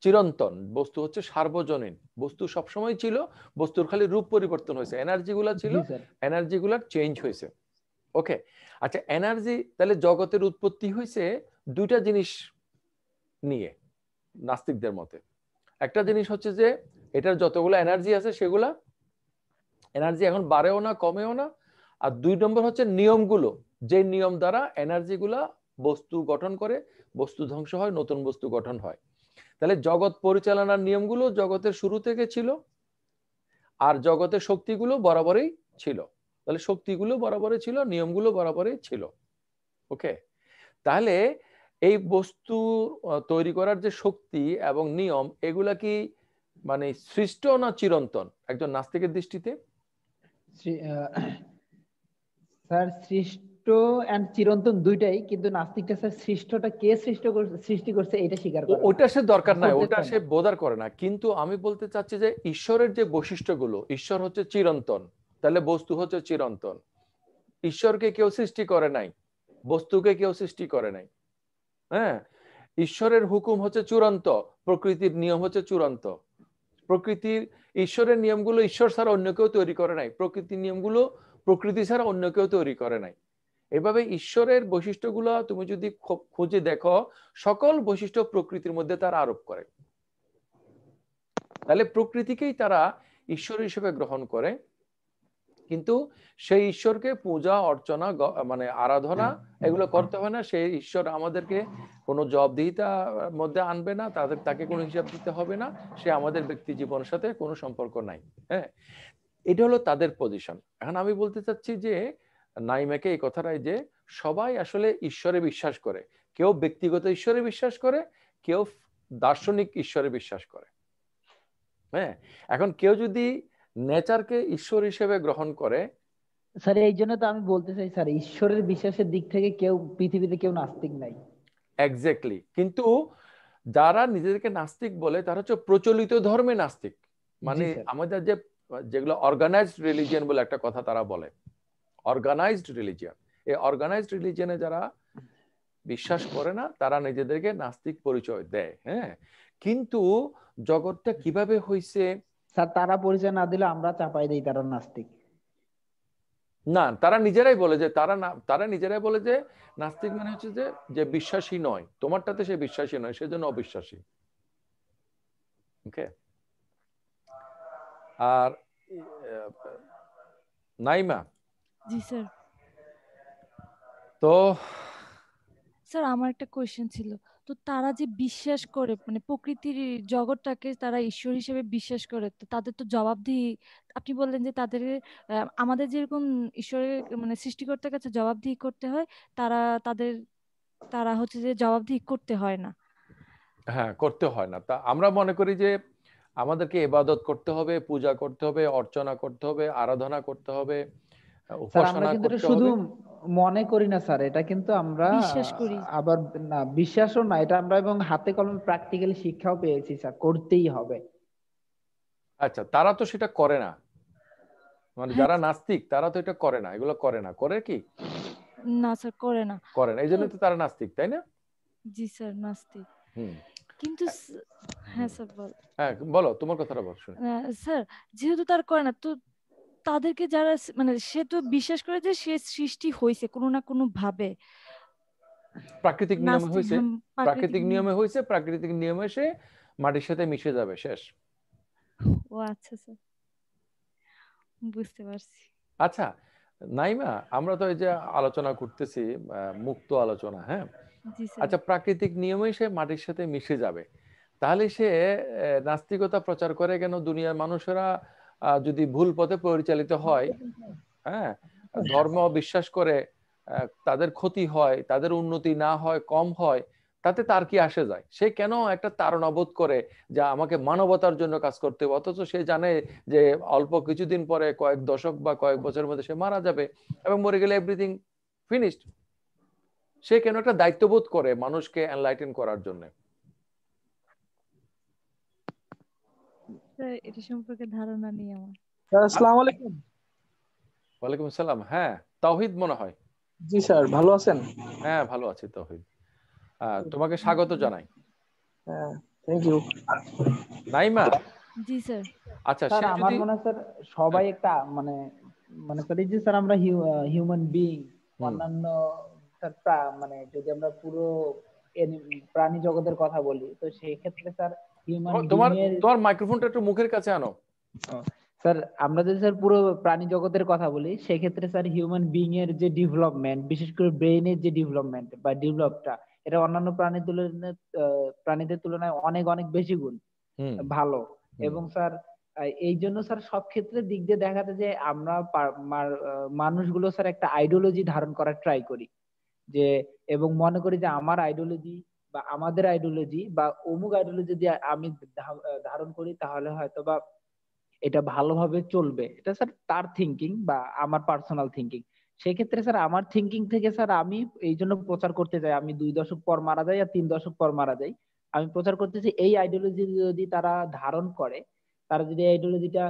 চিরন্তন, বস্তু হচ্ছে সার্বজনীন, বস্তু সবসময় ছিল, বস্তুর খালি রূপ পরিবর্তন হয়েছে, এনার্জি গুলা ছিল, এনার্জি গুলা চেঞ্জ হয়েছে। ওকে, আচ্ছা, এনার্জি, তাহলে জগতের উৎপত্তি হয়েছে দুইটা জিনিস নিয়ে নাস্তিকদের মতে। একটা জিনিস হচ্ছে যে এটার যতগুলো এনার্জি আছে সেগুলা এনার্জি এখন বাড়েও না কমেও না। আর 2 নম্বর হচ্ছে নিয়মগুলো, যে নিয়ম দ্বারা এনার্জি গুলা বস্তু গঠন করে, বস্তু ধ্বংস হয়, নতুন বস্তু গঠন হয়। তাহলে জগৎ পরিচালনার নিয়মগুলো জগতের শুরু থেকে ছিল, আর জগতের শক্তিগুলো বরাবরই ছিল। তাহলে শক্তিগুলো বরাবরই ছিল, নিয়মগুলো বরাবরই ছিল। ওকে, তাহলে এই বস্তু তৈরি করার যে শক্তি এবং নিয়ম, এগুলা কি মানে সৃষ্ট না চিরন্তন একজন নাস্তিকের দৃষ্টিতে? স্যার সৃষ্ট এন্ড চিরন্তন দুইটাই, কিন্তু নাস্তিকটা স্যার সৃষ্টটা কে সৃষ্টি করছে এটা স্বীকার করে না, ওটা সে দরকার নাই, করতে ওটা চায় সে না। বোধার করে না। কিন্তু আমি বলতে চাচ্ছি যে ঈশ্বরের যে বৈশিষ্ট্যগুলো, ঈশ্বর হচ্ছে চিরন্তন, তাহলে বস্তু হচ্ছে চিরন্তন। ঈশ্বরকে কেউ সৃষ্টি করে নাই, বস্তুকে কেউ সৃষ্টি করে নাই। হ্যাঁ, ঈশ্বরের হুকুম হচ্ছে চূড়ান্ত, প্রকৃতির নিয়ম হচ্ছে চূড়ান্ত। প্রকৃতির ঈশ্বরের নিয়মগুলো ঈশ্বর ছাড়া অন্য কেউ তৈরি করে নাই, প্রকৃতির নিয়মগুলো প্রকৃতি ছাড়া অন্য কেউ তৈরি করে নাই। এভাবে ঈশ্বরের বৈশিষ্ট্যগুলো তুমি যদি খুঁজে দেখো, সকল বৈশিষ্ট্য প্রকৃতির মধ্যে তারা আরোপ করে। তাহলে প্রকৃতিকেই তারা ঈশ্বর হিসেবে গ্রহণ করে, কিন্তু সেই ঈশ্বরকে পূজা অর্চনা মানে আরাধনা এগুলো করতে হয় না। সেই ঈশ্বর আমাদেরকে কোনো জবাবদিহিতার মধ্যে আনবে না, তাকে কোনো হিসাব দিতে হবে না, সে আমাদের ব্যক্তি জীবনের সাথে কোনো সম্পর্ক নাই। হ্যাঁ, এটা হলো তাদের পজিশন। এখন আমি বলতে চাচ্ছি যে নাইমাকে এই কথাটাই, যে সবাই আসলে ঈশ্বরে বিশ্বাস করে, কেউ ব্যক্তিগত ঈশ্বরে বিশ্বাস করে, কেউ দার্শনিক ঈশ্বরে বিশ্বাস করে। হ্যাঁ, এখন কেউ যদি নেচারকে ঈশ্বর হিসেবে গ্রহণ করে, স্যার এই জন্য তো আমি বলতে চাই স্যার, ঈশ্বরের বিশ্বাসের দিক থেকে কেউ পৃথিবীতে কেউ নাস্তিক নাই। এক্স্যাক্টলি, কিন্তু যারা নিজেদেরকে নাস্তিক বলে তারা হচ্ছে প্রচলিত ধর্মে নাস্তিক। মানে আমাদের যেগুলো অর্গানাইজড রিলিজিয়ন বলে একটা কথা তারা বলে, অর্গানাইজড রিলিজিয়ন, এই অর্গানাইজড রিলিজিয়নে যারা বিশ্বাস করে না তারা নিজেদেরকে নাস্তিক পরিচয় দেয়। হ্যাঁ, কিন্তু জগৎটা কিভাবে হইছে স্যার তারা পরিচয় না দিলে আমরা চাপাই দেই তারা নাস্তিক। না, তারা নিজেরাই বলে যে তারা নিজেরাই বলে যে নাস্তিক মানে হচ্ছে যে বিশ্বাসী নয়, তোমারটাতে সে বিশ্বাসী নয়, সেজন্য অবিশ্বাসী। ওকে, আর নাইমা, জি স্যার। তো স্যার আমার একটা কোয়েশ্চেন ছিল, তো তারা যে বিশ্বাস করে মানে প্রকৃতির জগৎটাকে তারা ঈশ্বর হিসেবে বিশ্বাস করে, তো তাদের তো জবাবদিহি, আপনি বললেন যে তাদের আমাদের যেরকম ঈশ্বরের মানে সৃষ্টিকর্তার কাছে জবাবদিহি করতে হয়, তারা তাদের তারা হচ্ছে যে জবাবদিহি করতে হয় না। হ্যাঁ, করতে হয় না। তা আমরা মনে করি যে আমাদেরকে ইবাদত করতে হবে, পূজা করতে হবে, অর্চনা করতে হবে, আরাধনা করতে হবে, স্যার আমরা উপাসনা কিন্তু এটা করতে শুধু হবে। মনে করি না স্যার, এটা কিন্তু আমরা বিশ্বাস করি। আবার না বিশ্বাসও না, এটা আমরা এবং হাতে কলমে প্র্যাকটিক্যালি শিক্ষাও পেয়েছি স্যার, করতেই হবে। আচ্ছা, তারা তো সেটা করে না, মানে হ্যাঁ, যারা নাস্তিক তারা তো এটা করে না, এগুলো করে না, করে কি? না স্যার করে না। করে না, এই তো জন্য তো তারা নাস্তিক, তাই না? জি স্যার নাস্তিক। হুম, কিন্তু হ্যাঁ স্যার বল। হ্যাঁ বলো, তোমার কথাটা বল শুনি। স্যার যেহেতু তার করে না, তো তাদেরকে যারা মানে সে তো বিশ্বাস করে যে সে সৃষ্টি হয়েছে কোনো না কোনো ভাবে, প্রাকৃতিক নিয়মে নাস্তিক হয়েছে, প্রাকৃতিক প্রাকৃতিক নিয়মে হয়েছে, প্রাকৃতিক নিয়মে সে মাটির সাথে মিশে যাবে, শেষ। ও আচ্ছা স্যার, বুঝতে পারছি। আচ্ছা নাইমা, আমরা তো এই যে আলোচনা করতেছি মুক্ত আলোচনা, হ্যাঁ, জি স্যার। আচ্ছা প্রাকৃতিক নিয়মে সে মাটির সাথে মিশে যাবে, তাহলে সে নাস্তিকতা প্রচার করে কেন? দুনিয়ার মানুষেরা যদি ভুল পথে পরিচালিত হয়, হ্যাঁ, ধর্ম বিশ্বাস করে, তাদের ক্ষতি হয়, তাদের উন্নতি না হয়, কম হয়, তাতে তার কি আসে যায়? সে কেন একটা তাড়না বোধ করে যে আমাকে মানবতার জন্য কাজ করতে হবে, অথচ সে জানে যে অল্প কিছুদিন পরে, কয়েক দশক বা কয়েক বছরের মধ্যে সে মারা যাবে, এবং মরে গেলে এভরিথিং ফিনিশড। সে কেন একটা দায়িত্ববোধ করে মানুষকে এনলাইটেন করার জন্য? স্যার এটা সম্পর্কে ধারণা নেই আমার। স্যার আসসালামু আলাইকুম। ওয়ালাইকুম আসসালাম। হ্যাঁ, তাওহিদ মনে হয়। জি স্যার, ভালো আছেন? হ্যাঁ, ভালো আছি তাওহিদ। তোমাকে স্বাগত জানাই। হ্যাঁ, থ্যাংক ইউ। নাইমা, জি স্যার। আচ্ছা স্যার সে আমার যদি মনে হয় স্যার সবাই একটা মানে মনে করি যে স্যার আমরা হিউম্যান বিইং, অন্যান্য স্যার মানে যদি আমরা পুরো প্রাণী জগতের কথা বলি, তো সেই ক্ষেত্রে স্যার হিউম্যান তোমার বিং এর তোমার মাইক্রোফোনটা একটু মুখের কাছে আনো। স্যার আমরা যদি স্যার পুরো প্রাণী জগতের কথা বলি সেক্ষেত্রে স্যার হিউম্যান বিং এর যে ডেভেলপমেন্ট, বিশেষ করে ব্রেইনের যে ডেভেলপমেন্ট বা ডেভেলপটা, এটা অন্যান্য প্রাণীদের তুলনায় অনেক অনেক বেশি গুণ হুম ভালো। হুম এবং স্যার এই জন্য স্যার সব ক্ষেত্রে দিক দিয়ে দেখা যায় যে আমরা মানুষগুলো স্যার একটা আইডিওলজি ধারণ করার ট্রাই করি, যে এবং মনে করি যে আমার আইডিওলজি বা আমাদের আইডিওলজি বা অমুক আইডিওলজি যদি আমি ধারণ করি তাহলে হয়তো বা এটা ভালোভাবে চলবে। এটা স্যার তার থিঙ্কিং বা আমার পার্সোনাল থিঙ্কিং। সেক্ষেত্রে স্যার আমার থিঙ্কিং থেকে স্যার আমি এই জন্য প্রচার করতে চাই, আমি 2 দশক পর মারা যাই আর 3 দশক পর মারা যাই, আমি প্রচার করতেছি এই আইডিওলজি যদি তারা ধারণ করে, তারা যদি আইডিওলজিটা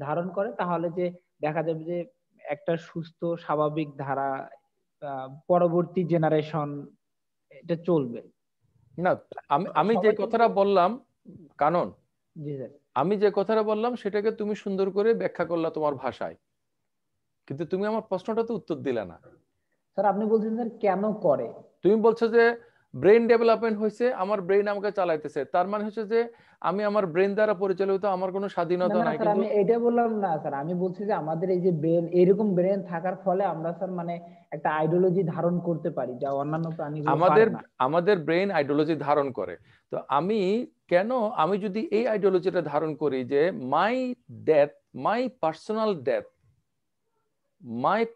ধারণ করে তাহলে যে দেখা যাবে যে একটা সুস্থ স্বাভাবিক ধারা পরবর্তী জেনারেশন এটা চলবে। না, আমি যে সবাই কথাটা বললাম কানন, জি স্যার। আমি যে কথাটা বললাম সেটাকে তুমি সুন্দর করে ব্যাখ্যা করলা তোমার ভাষায়, কিন্তু তুমি আমার প্রশ্নটা তো উত্তর দিলে না। স্যার আপনি বলছেন স্যার কেন করে? তুমি বলছো যে ব্রেন ডেভেলপমেন্ট হয়েছে, আমার ব্রেন আমাকে চালাইতেছে, তার মানে হচ্ছে যে আমি আমার ব্রেন দ্বারা পরিচালিত, আমার কোনো না স্বাধীনতা না নাই। স্যার, কিন্তু আমি এটা বললাম না স্যার, আমি বলছি যে আমাদের এই যে ব্রেন, এরকম ব্রেন থাকার ফলে আমরা স্যার মানে একটা আইডিওলজি ধারণ করতে পারি যা অন্যান্য প্রাণীগুলো আমাদের পারে না। আমাদের ব্রেন আইডিওলজি ধারণ করে। তো আমি যদি এই আইডিওলজিটা ধারণ করি যে my death, my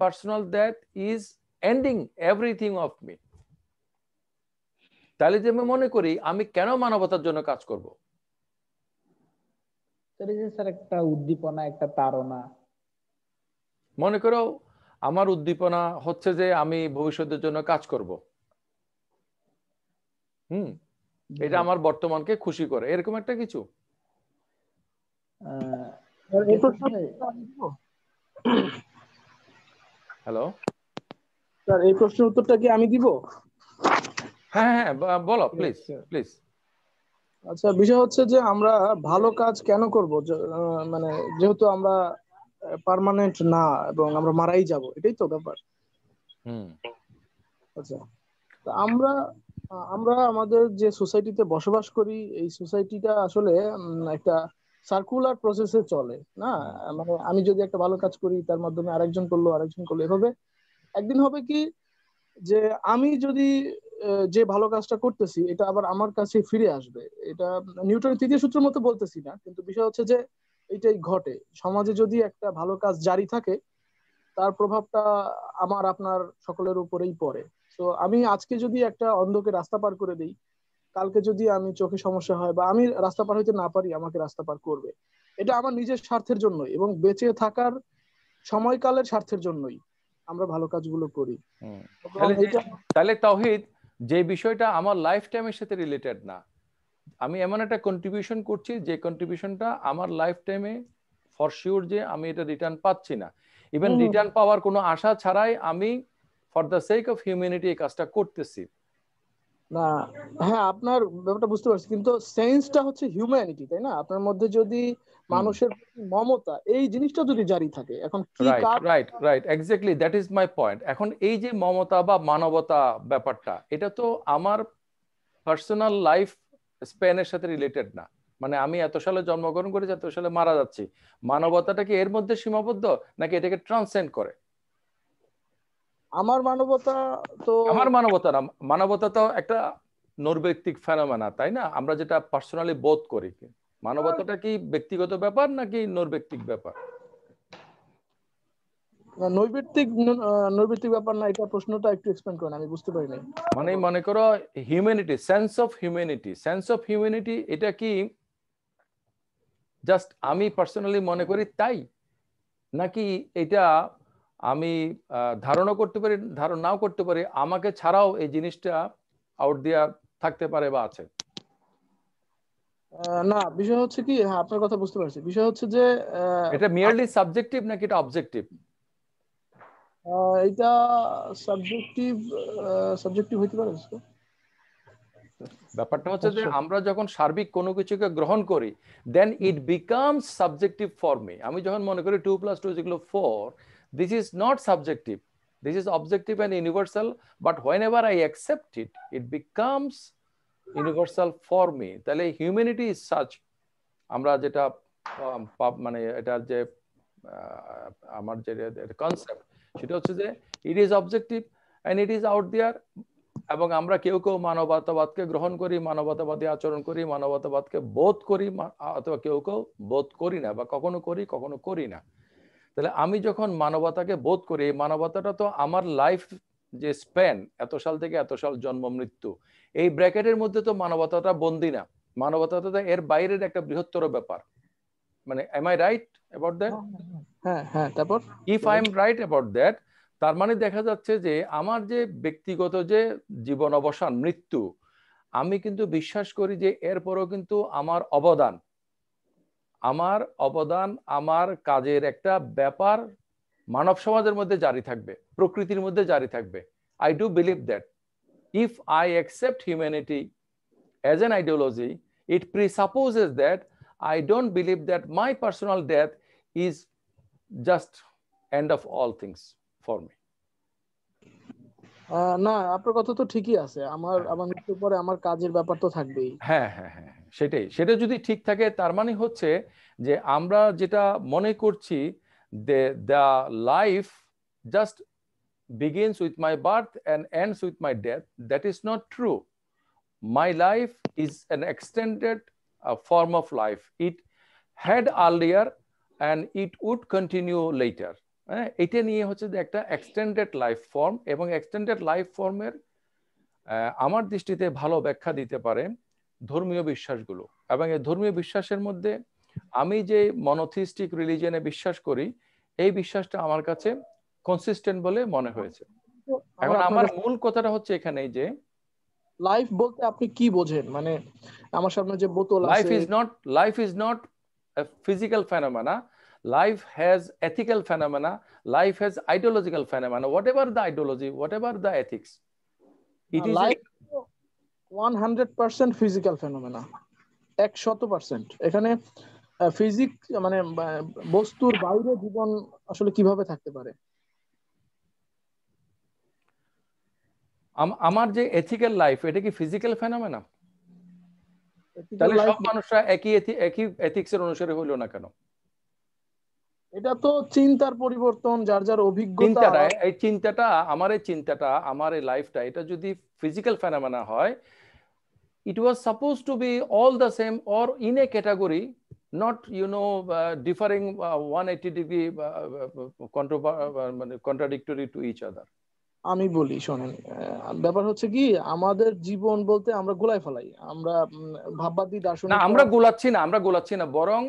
personal death is ending everything of me, তাহলে যে আমি মনে করি আমি কেন মানবতার জন্য কাজ করব? স্যার এই যে স্যার একটা উদ্দীপনা, একটা তাড়না। মনে করো আমার উদ্দীপনা হচ্ছে যে আমি ভবিষ্যতের জন্য কাজ করব, এটা আমার বর্তমানকে খুশি করে, এরকম একটা কিছু। হ্যালো স্যার এই প্রশ্নের উত্তরটা কি আমি দিব? হ্যাঁ হ্যাঁ বলো প্লিজ প্লিজ। আচ্ছা, বিষয় হচ্ছে যে আমরা ভালো কাজ কেন করব, মানে যেহেতু আমরা পার্মানেন্ট না এবং আমরা মারাই যাব, এটাই তো ব্যাপার। আচ্ছা, তো আমরা আমরা আমাদের যে সোসাইটিতে বসবাস করি, এই সোসাইটিটা আসলে একটা সার্কুলার প্রসেসে চলে না। মানে আমি যদি একটা ভালো কাজ করি, তার মাধ্যমে আরেকজন করলো, এভাবে একদিন হবে কি যে আমি যদি যে ভালো কাজটা করতেছি এটা আবার আমার কাছে ফিরে আসবে। এটা নিউটনের তৃতীয় সূত্রের মতো বলতেছি না, কিন্তু বিষয় হচ্ছে যে এইটাই ঘটে। সমাজে যদি একটা ভালো কাজ জারি থাকে, তার প্রভাবটা আমার আপনার সকলের উপরেই পড়ে। তো আমি আজকে যদি একটা অন্ধকে রাস্তা পার করে দিই, কালকে যদি আমি চোখে সমস্যা হয় বা আমি রাস্তা পার হইতে না পারি, আমাকে রাস্তা পার করবে। এটা আমার নিজের স্বার্থের জন্যই এবং বেঁচে থাকার সময়কালের স্বার্থের জন্যই আমরা ভালো কাজগুলো করি। তাহলে তাওহীদ যে বিষয়টা আমার লাইফ টাইমের সাথে রিলেটেড না, আমি এমন একটা কন্ট্রিবিউশন করছি যে কন্ট্রিবিউশনটা আমার লাইফ টাইমে ফর শিওর যে আমি এটা রিটার্ন পাচ্ছি না, ইভেন রিটার্ন পাওয়ার কোনো আশা ছাড়াই আমি for the sake of humanity এই কাজটা করতেছি না। হ্যাঁ, আপনার ব্যাপারটা বুঝতে পারছি, কিন্তু সেন্সটা হচ্ছে হিউম্যানিটি, তাই না? আপনার মধ্যে যদি মানুষের মমতা, এই জিনিসটা যদি জারি থাকে, এখন কি right exactly that is my point. এখন এই যে মমতা বা মানবতা ব্যাপারটা, এটা তো আমার পার্সোনাল লাইফ স্প্যানের সাথে রিলেটেড না। মানে আমি এত সালে জন্মগ্রহণ করেছি, এত সালে মারা যাচ্ছি, মানবতাটা কি এর মধ্যে সীমাবদ্ধ নাকি এটাকে ট্রান্সেন্ড করে? আমার মানবতা তো মানবতা তো একটা নৈর্ব্যক্তিক ফেনোমেনা, তাই না? আমরা যেটা পার্সোনালি বোধ করি, মানবতাটা কি ব্যক্তিগত ব্যাপার নাকি নৈর্ব্যক্তিক ব্যাপার? নৈর্ব্যক্তিক ব্যাপার না, এটা প্রশ্নটা একটু এক্সপ্লেইন করেন, আমি বুঝতে পারি নাই। মানে মনে করো হিউম্যানিটি, সেন্স অফ হিউম্যানিটি এটা কি জাস্ট আমি পার্সোনালি মনে করি তাই, নাকি এটা আমি ধারণা করতে পারি, ধারণা নাও করতে পারি, আমাকে ছাড়াও এই জিনিসটা আউট দিয়া থাকতে পারে বা আছে? না, বিষয় হচ্ছে কি, হ্যাঁ আপনার কথা বুঝতে পারছি। বিষয় হচ্ছে যে এটা মিয়ারলি সাবজেক্টিভ নাকি এটা অবজেক্টিভ? এটা সাবজেক্টিভ হইতে পারে। ব্যাপারটা হচ্ছে যে আমরা যখন সার্বিক কোনো কিছুকে গ্রহণ করি, then it becomes subjective for me. আমি যখন মনে করি 2 + 2 = 4, this is not subjective, this is objective and universal, but whenever I accept it, it becomes universal for me, তাহলে হিউম্যানিটি ইজ সাচ, আমরা যেটা মানে এটার যে আমার যে কনসেপ্ট সেটা হচ্ছে যে it is objective and it is out there, এবং আমরা কেউ কেউ মানবতাবাদকে গ্রহণ করি, মানবতাবাদী আচরণ করি, মানবতাবাদকে বোধ করি, অথবা কেউ কেউ বোধ করি না, বা কখনো করি কখনো করি না। তাহলে আমি যখন মানবতাকে বোধ করি, এই মানবতাটা তো আমার লাইফ যে স্প্যান, এত সাল থেকে এত সাল জন্ম মৃত্যু, এই ব্র্যাকেটের মধ্যে তো মানবতাটা বন্দি না, মানবতাটা তো এর বাইরের একটা বৃহত্তর ব্যাপার। মানে am I right about that? হ্যাঁ হ্যাঁ, তারপর if I am right about that, তার মানে দেখা যাচ্ছে যে আমার যে ব্যক্তিগত যে জীবন অবসান মৃত্যু, আমি কিন্তু বিশ্বাস করি যে এরপরও কিন্তু আমার অবদান, আমার কাজের একটা ব্যাপার মানব সমাজের মধ্যে জারি থাকবে, প্রকৃতির মধ্যে জারি থাকবে। I do believe that if I accept humanity as an ideology, it presupposes that I don't believe that my personal death is just end of all things for me. না, আপনার কথা তো ঠিকই আছে, আমার মৃত্যুর পরে আমার কাজের ব্যাপার তো থাকবেই। হ্যাঁ হ্যাঁ হ্যাঁ, সেটা যদি ঠিক থাকে, তার মানে হচ্ছে যে আমরা যেটা মনে করছি the life just begins with my birth and ends with my death, that is not true. My life is an extended form of life. It had earlier and it would continue later. এটা নিয়ে হচ্ছে যে একটা এক্সটেন্ডেড লাইফ ফর্ম, এবং এক্সটেন্ডেড লাইফ ফর্মের আমার দৃষ্টিতে ভালো ব্যাখ্যা দিতে পারে ধর্মীয় বিশ্বাসগুলো। এবং এই ধর্মীয় বিশ্বাসের মধ্যে আমি যে মনোথিস্টিক রিলিজিয়নে বিশ্বাস করি, এই বিশ্বাসটা আমার কাছে কনসিস্টেন্ট বলে মনে হয়েছে। এখন আমার মূল কথাটা হচ্ছে এখানে যে লাইফ বলতে আপনি কি বোঝেন? মানে আমার সামনে যে বোতল আছে, life is not a physical phenomena. Life has ethical phenomena, life has ideological phenomena, whatever the ideology, whatever the ethics, it is life 100% physical phenomena, 100%। এখানে ফিজিক মানে বস্তুর বাইরে জীবন আসলে কিভাবে থাকতে পারে? আমার যে এথিক্যাল লাইফ, এটা কি ফিজিক্যাল ফেনোমেনা? তাহলে সব মানুষরা একই এথিক্সের অনুসারে হইলো না কেন? এটা তো চিন্তার পরিবর্তন, যার যার অভিজ্ঞতা। এই চিন্তাটা, আমার এই লাইফটা, এটা যদি ফিজিক্যাল ফেনোমেনা হয়, it was supposed to be all the same or in a category, not differing 180 degree contradictory to each other. আমি বলি শোনেন, ব্যাপার হচ্ছে কি, আমাদের জীবন বলতে আমরা গোলাই ফেলাই, আমরা ভাববাদী দার্শনিক না, আমরা গোলাচ্ছি না, বরং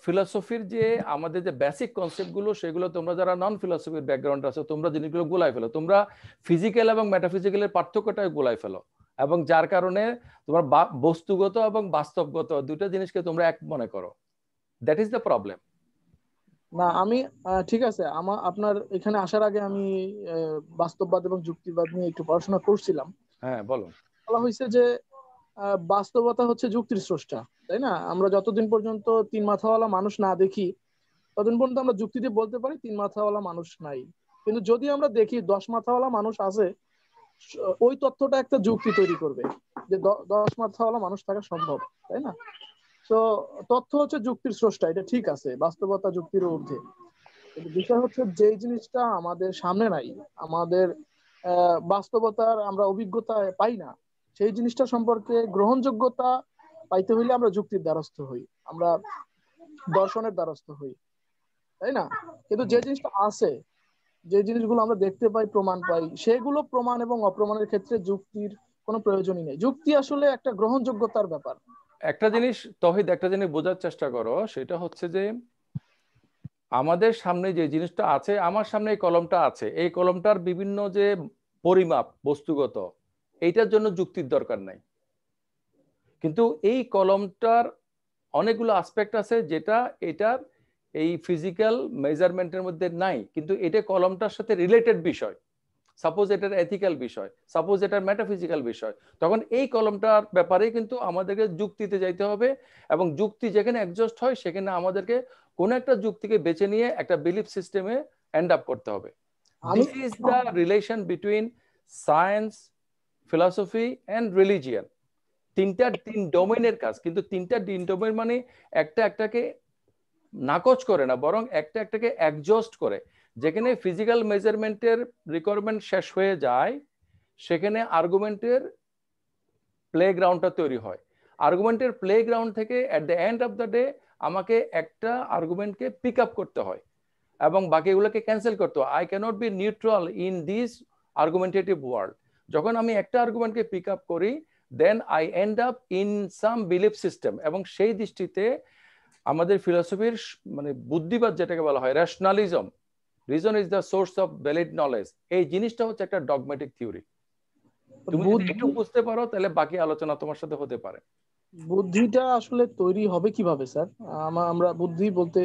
ফিলসফির যে আমাদের যে বেসিক কনসেপ্ট গুলো, সেগুলো তোমরা যারা নন ফিলসফির ব্যাকগ্রাউন্ড আছে, তোমরা জিনিসগুলো গোলাই ফেলো, তোমরা ফিজিক্যাল এবং মেটাফিজিক্যালের পার্থক্যটাই গোলাই ফেলো, এবং যার কারণে তোমার বস্তুগত এবং বাস্তবগত দুটো জিনিসকে তোমরা এক মনে করো। That is the problem. না, আমি ঠিক আছে, আপনার এখানে আসার আগে আমি বাস্তববাদ এবং যুক্তিবাদ নিয়ে একটু পড়াশোনা করছিলাম। হ্যাঁ, বলো। বলা হয়েছে যে বাস্তবতা হচ্ছে যুক্তির স্রষ্টা, তাই না? আমরা যতদিন পর্যন্ত তিন মাথাওয়ালা মানুষ না দেখি, ততদিন পর্যন্ত আমরা যুক্তি দিয়ে বলতে পারি তিন মাথাওয়ালা মানুষ নাই। কিন্তু যদি আমরা দেখি 10 মাথাওয়ালা মানুষ আছে, ওই তথ্যটা একটা যুক্তি তৈরি করবে যে 10 মাথাওয়ালা মানুষ থাকা সম্ভব, তাই না? তো তথ্য হচ্ছে যুক্তির স্রষ্টা, এটা ঠিক আছে, বাস্তবতা যুক্তির ঊর্ধ্বে। কিন্তু বিষয় হচ্ছে যে জিনিসটা আমাদের সামনে নাই, আমাদের বাস্তবতার আমরা অভিজ্ঞতা পাই না, সেই জিনিসটা সম্পর্কে গ্রহণযোগ্যতা পাইতে হইলে আমরা যুক্তির দ্বারস্থ হই, আমরা দর্শনের দ্বারস্থ হই, তাই না? কিন্তু যে জিনিসটা আছে, যে জিনিসগুলো আমরা দেখতে পাই, প্রমাণ পাই, সেগুলো প্রমাণ এবং অপ্রমাণের ক্ষেত্রে যুক্তির কোনো প্রয়োজনই নেই। যুক্তি আসলে একটা গ্রহণযোগ্যতার ব্যাপার। একটা জিনিস তৌহিদ, একটা জিনিস বোঝার চেষ্টা করো, সেটা হচ্ছে যে আমাদের সামনে যে জিনিসটা আছে, আমার সামনে এই কলমটা আছে, এই কলমটার বিভিন্ন যে পরিমাপ বস্তুগত, এইটার জন্য যুক্তির দরকার নাই। কিন্তু এই কলমটার অনেকগুলো আসপেক্ট আছে যেটা এটার এই ফিজিক্যাল মেজারমেন্টের মধ্যে নাই, কিন্তু এটা কলমটার সাথে রিলেটেড বিষয়। সাপোজ এটার এথিক্যাল বিষয়, সাপোজ এটার মেটাফিজিক্যাল বিষয়, তখন এই কলমটার ব্যাপারে কিন্তু আমাদেরকে যুক্তিতে যাইতে হবে, এবং যুক্তি যেখানে এক্সস্ট হয় সেখানে আমাদেরকে কোন একটা যুক্তিকে বেছে নিয়ে একটা বিলিফ সিস্টেমে এন্ড আপ করতে হবে। This is the relation between science, philosophy and religion. তিন ডোমেইনের কাজ, কিন্তু তিনটা ডোমেইন মানে একটা একটাকে নাকচ করে না, বরং একটা একটাকে অ্যাডজাস্ট করে। যেখানে ফিজিক্যাল মেজারমেন্টের রিকোয়ারমেন্ট শেষ হয়ে যায়, সেখানে আর্গুমেন্টের প্লেগ্রাউন্ডটা তৈরি হয়। আর্গুমেন্টের প্লেগ্রাউন্ড থেকে এট the end of the day আমাকে একটা আর্গুমেন্টকে পিক আপ করতে হয় এবং বাকিগুলোকে ক্যান্সেল করতে হয়। I cannot be neutral in this argumentative world. যখন আমি একটা আর্গুমেন্টকে পিক আপ করি, then I end up in some belief system. এবং সেই দৃষ্টিতে আমাদের ফিলসফির মানে বুদ্ধিবাদ যেটাকে বলা হয় rationalism, reason is the source of valid knowledge, এই জিনিসটা হচ্ছে একটা ডগমেটিক থিওরি। তুমি যদি একটু বুঝতে পারো তাহলে বাকি আলোচনা তোমার সাথে হতে পারে। বুদ্ধিটা আসলে তৈরি হবে কিভাবে স্যার? আমরা বুদ্ধি বলতে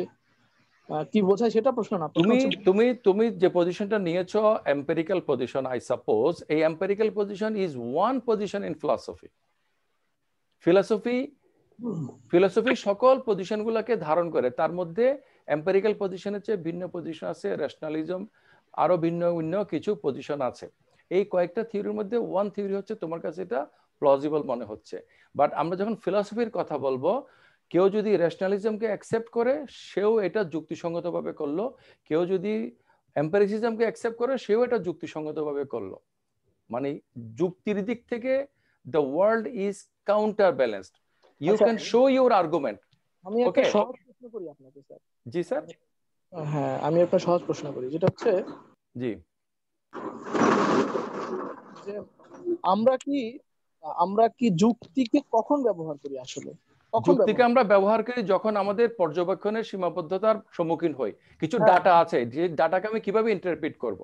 কি বোঝায় সেটা প্রশ্ন না। তুমি যে পজিশনটা নিয়েছো এম্পিরিক্যাল পজিশন, আই সাপোজ এই empirical position is one position in philosophy. Philosophy সকল পজিশনগুলোকে ধারণ করে, তার মধ্যে এম্পিরিক্যাল পজিশনের চেয়ে ভিন্ন পজিশন আছে, রেশনালিজম, আরো ভিন্ন ভিন্ন কিছু পজিশন আছে। এই কয়েকটা থিওরির মধ্যে ওয়ান থিওরি হচ্ছে তোমার কাছে এটা প্লজিবল মনে হচ্ছে। বাট আমরা যখন ফিলসফির কথা বলবো, কেউ যদি রেশনালিজমকে অ্যাকসেপ্ট করে সেও এটা যুক্তিসঙ্গতভাবে করলো, কেউ যদি এম্পিরিসিজমকে অ্যাকসেপ্ট করে সেও এটা যুক্তিসঙ্গতভাবে করলো। মানে যুক্তির দিক থেকে the world is counterbalanced, you can show your argument. আমি একটা সহজ প্রশ্ন করি আপনাকে স্যার। জি স্যার। হ্যাঁ, আমি একটা সহজ প্রশ্ন করি, যেটা হচ্ছে জি যে আমরা কি যুক্তিকে কখন ব্যবহার করি? আসলে যুক্তিকে আমরা ব্যবহার করি যখন আমাদের পর্যবেক্ষণের সীমাবদ্ধতার সম্মুখীন হই। কিছু ডাটা আছে, যে ডাটাকে আমি কিভাবে ইন্টারপ্রিট করব,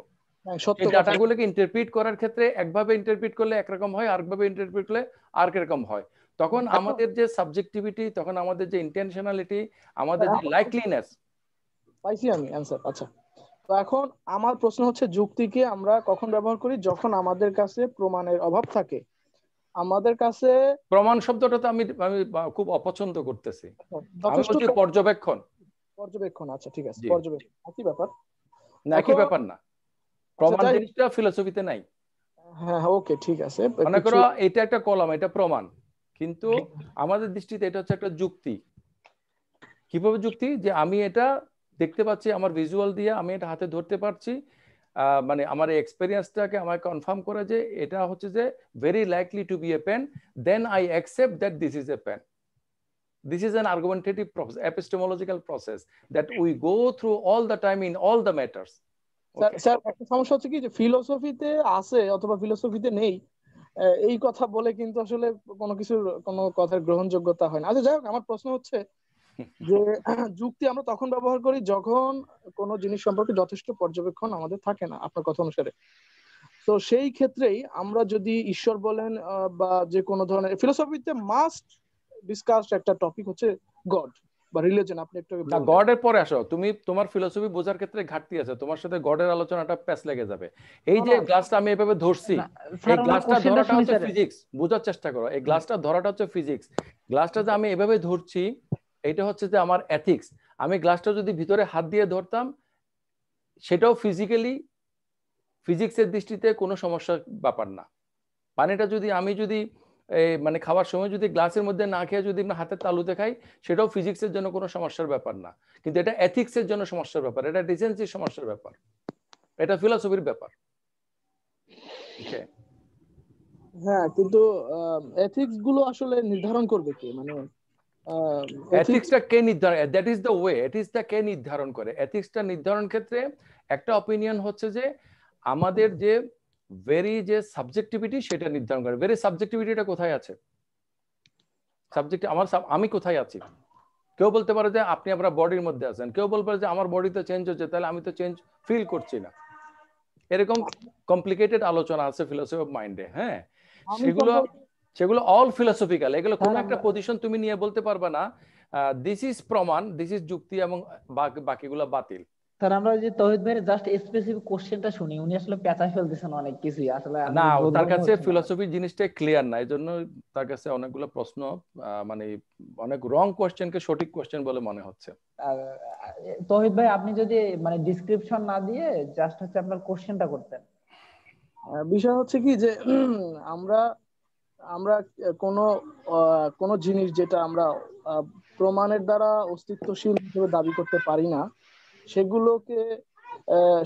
এই ডাটাগুলোকে ইন্টারপ্রিট করার ক্ষেত্রে একভাবে ইন্টারপ্রিট করলে একরকম হয়, আরেকভাবে ইন্টারপ্রিট করলে আরেক রকম হয়। তখন আমাদের যে সাবজেক্টিভিটি, তখন আমাদের যে ইন্টেনশনালিটি, আমাদের যে লাইকলিনেস। পাইছি আমি অ্যানসার। আচ্ছা, তো এখন আমার প্রশ্ন হচ্ছে যুক্তিকে আমরা কখন ব্যবহার করি? যখন আমাদের কাছে প্রমাণের অভাব থাকে। আমাদের কাছে প্রমাণ শব্দটা তো আমি খুব অপছন্দ করতেছি, আমি বলছি পর্যবেক্ষণ। আচ্ছা ঠিক আছে, পর্যবেক্ষণ একই ব্যাপার না? একই ব্যাপার না, প্রমাণ জিনিসটা ফিলসফিতে নাই। হ্যাঁ ওকে ঠিক আছে, মনে করো এটা একটা কলাম, এটা প্রমাণ, কিন্তু আমাদের দৃষ্টিতে এটা হচ্ছে একটা যুক্তি। কিভাবে যুক্তি? যে আমি এটা দেখতে পাচ্ছি, আমার ভিজুয়াল দিয়ে আমি এটা হাতে ধরতে পারছি, মানে আমার এক্সপেরিয়েন্সটাকে আমাকে কনফার্ম করে যে এটা হচ্ছে যে very likely to be a pen, then I accept that this is a pen. This is an argumentative process, epistemological process that we go through all the time in all the matters. Sir একটা সমস্যা হচ্ছে কি, যে ফিলোসফিতে আছে অথবা ফিলোসফিতে নেই এই কথা বলে কিন্তু আসলে কোনো কথার গ্রহণযোগ্যতা হয় না। আচ্ছা যাই হোক, আমার প্রশ্ন হচ্ছে যে যুক্তি আমরা তখন ব্যবহার করি যখন কোনো জিনিস সম্পর্কে যথেষ্ট পর্যবেক্ষণ আমাদের থাকে না, আপনার কথা অনুসারে। তো সেই ক্ষেত্রেই আমরা যদি ঈশ্বর বলেন বা যে কোনো ধরনের ফিলোসফিতে মাস্ট ডিসকাস একটা টপিক হচ্ছে গড বা রিলিজিয়ন। আপনি একটু না, গডের পরে আসো, তুমি তোমার ফিলোসফি বোঝার ক্ষেত্রে ঘাটতি আছে, তোমার সাথে গডের আলোচনাটা প্যাচ লেগে যাবে। এই যে গ্লাসটা আমি এভাবে ধরছি, এই গ্লাসটা ধরাটা হচ্ছে ফিজিক্স, বোঝার চেষ্টা করো। এই গ্লাসটা ধরাটা হচ্ছে ফিজিক্স, গ্লাসটা যে আমি এভাবে ধরছি এটা হচ্ছে যে আমার এথিক্স। আমি গ্লাসটা যদি ভিতরে হাত দিয়ে ধরতাম, সেটাও ফিজিক্যালি ফিজিক্সের দৃষ্টিতে কোনো সমস্যার ব্যাপার না। পানিটা যদি আমি মানে খাওয়ার সময় যদি গ্লাসের মধ্যে না খেয়ে যদি হাতের তালুতে খাই, সেটাও ফিজিক্সের জন্য কোনো সমস্যার ব্যাপার না। কিন্তু এটা এথিক্সের জন্য সমস্যার ব্যাপার, এটা ডিসেন্সির সমস্যার ব্যাপার, এটা ফিলসফির ব্যাপার। হ্যাঁ, কিন্তু এথিক্স গুলো আসলে নির্ধারণ করবে কে? মানে এথিক্সটা কে নির্ধারণ? দ্যাট ইজ দ্য ওয়ে, এথিক্সটা কে নির্ধারণ করে? এথিক্সটা নির্ধারণ ক্ষেত্রে একটা অপিনিয়ন হচ্ছে যে আমাদের যে ভেরি যে সাবজেক্টিভিটি সেটা নির্ধারণ করে। ভেরি সাবজেক্টিভিটিটা কোথায় আছে? সাবজেক্ট আমি কোথায় আছি? কেউ বলতে পারে যে আপনি আপনার বডির মধ্যে আছেন, কেউ বলতে পারে যে আমার বডিতে চেঞ্জ হচ্ছে, তাহলে আমি তো চেঞ্জ ফিল করছি না। এরকম কমপ্লিকেটেড আলোচনা আছে ফিলসফি অফ মাইন্ডে। হ্যাঁ, সেগুলো অল ফিলসফিক্যাল। এগুলো কোনো একটা পজিশন তুমি নিয়ে বলতে পারবে না দিস ইজ প্রমাণ, দিস ইজ যুক্তি, এবং বাকিগুলো বাতিল। স্যার আমরা যে তৌহিদ ভাইয়ের জাস্ট স্পেসিফিক কোশ্চেনটা শুনি, উনি আসলে পেঁচা ফেলতেছেন অনেক কিছুই আসলে না, তার কাছে ফিলসফি জিনিসটা ক্লিয়ার না, এজন্য তার কাছে অনেকগুলো প্রশ্ন মানে অনেক রং কোশ্চেনকে সঠিক কোশ্চেন বলে মনে হচ্ছে। তৌহিদ ভাই আপনি যদি মানে ডেসক্রিপশন না দিয়ে জাস্ট হচ্ছে আপনার কোশ্চেনটা করতেন। বিষয় হচ্ছে কি যে আমরা কোনো জিনিস যেটা আমরা প্রমাণের দ্বারা অস্তিত্বশীল হিসেবে দাবি করতে পারি না,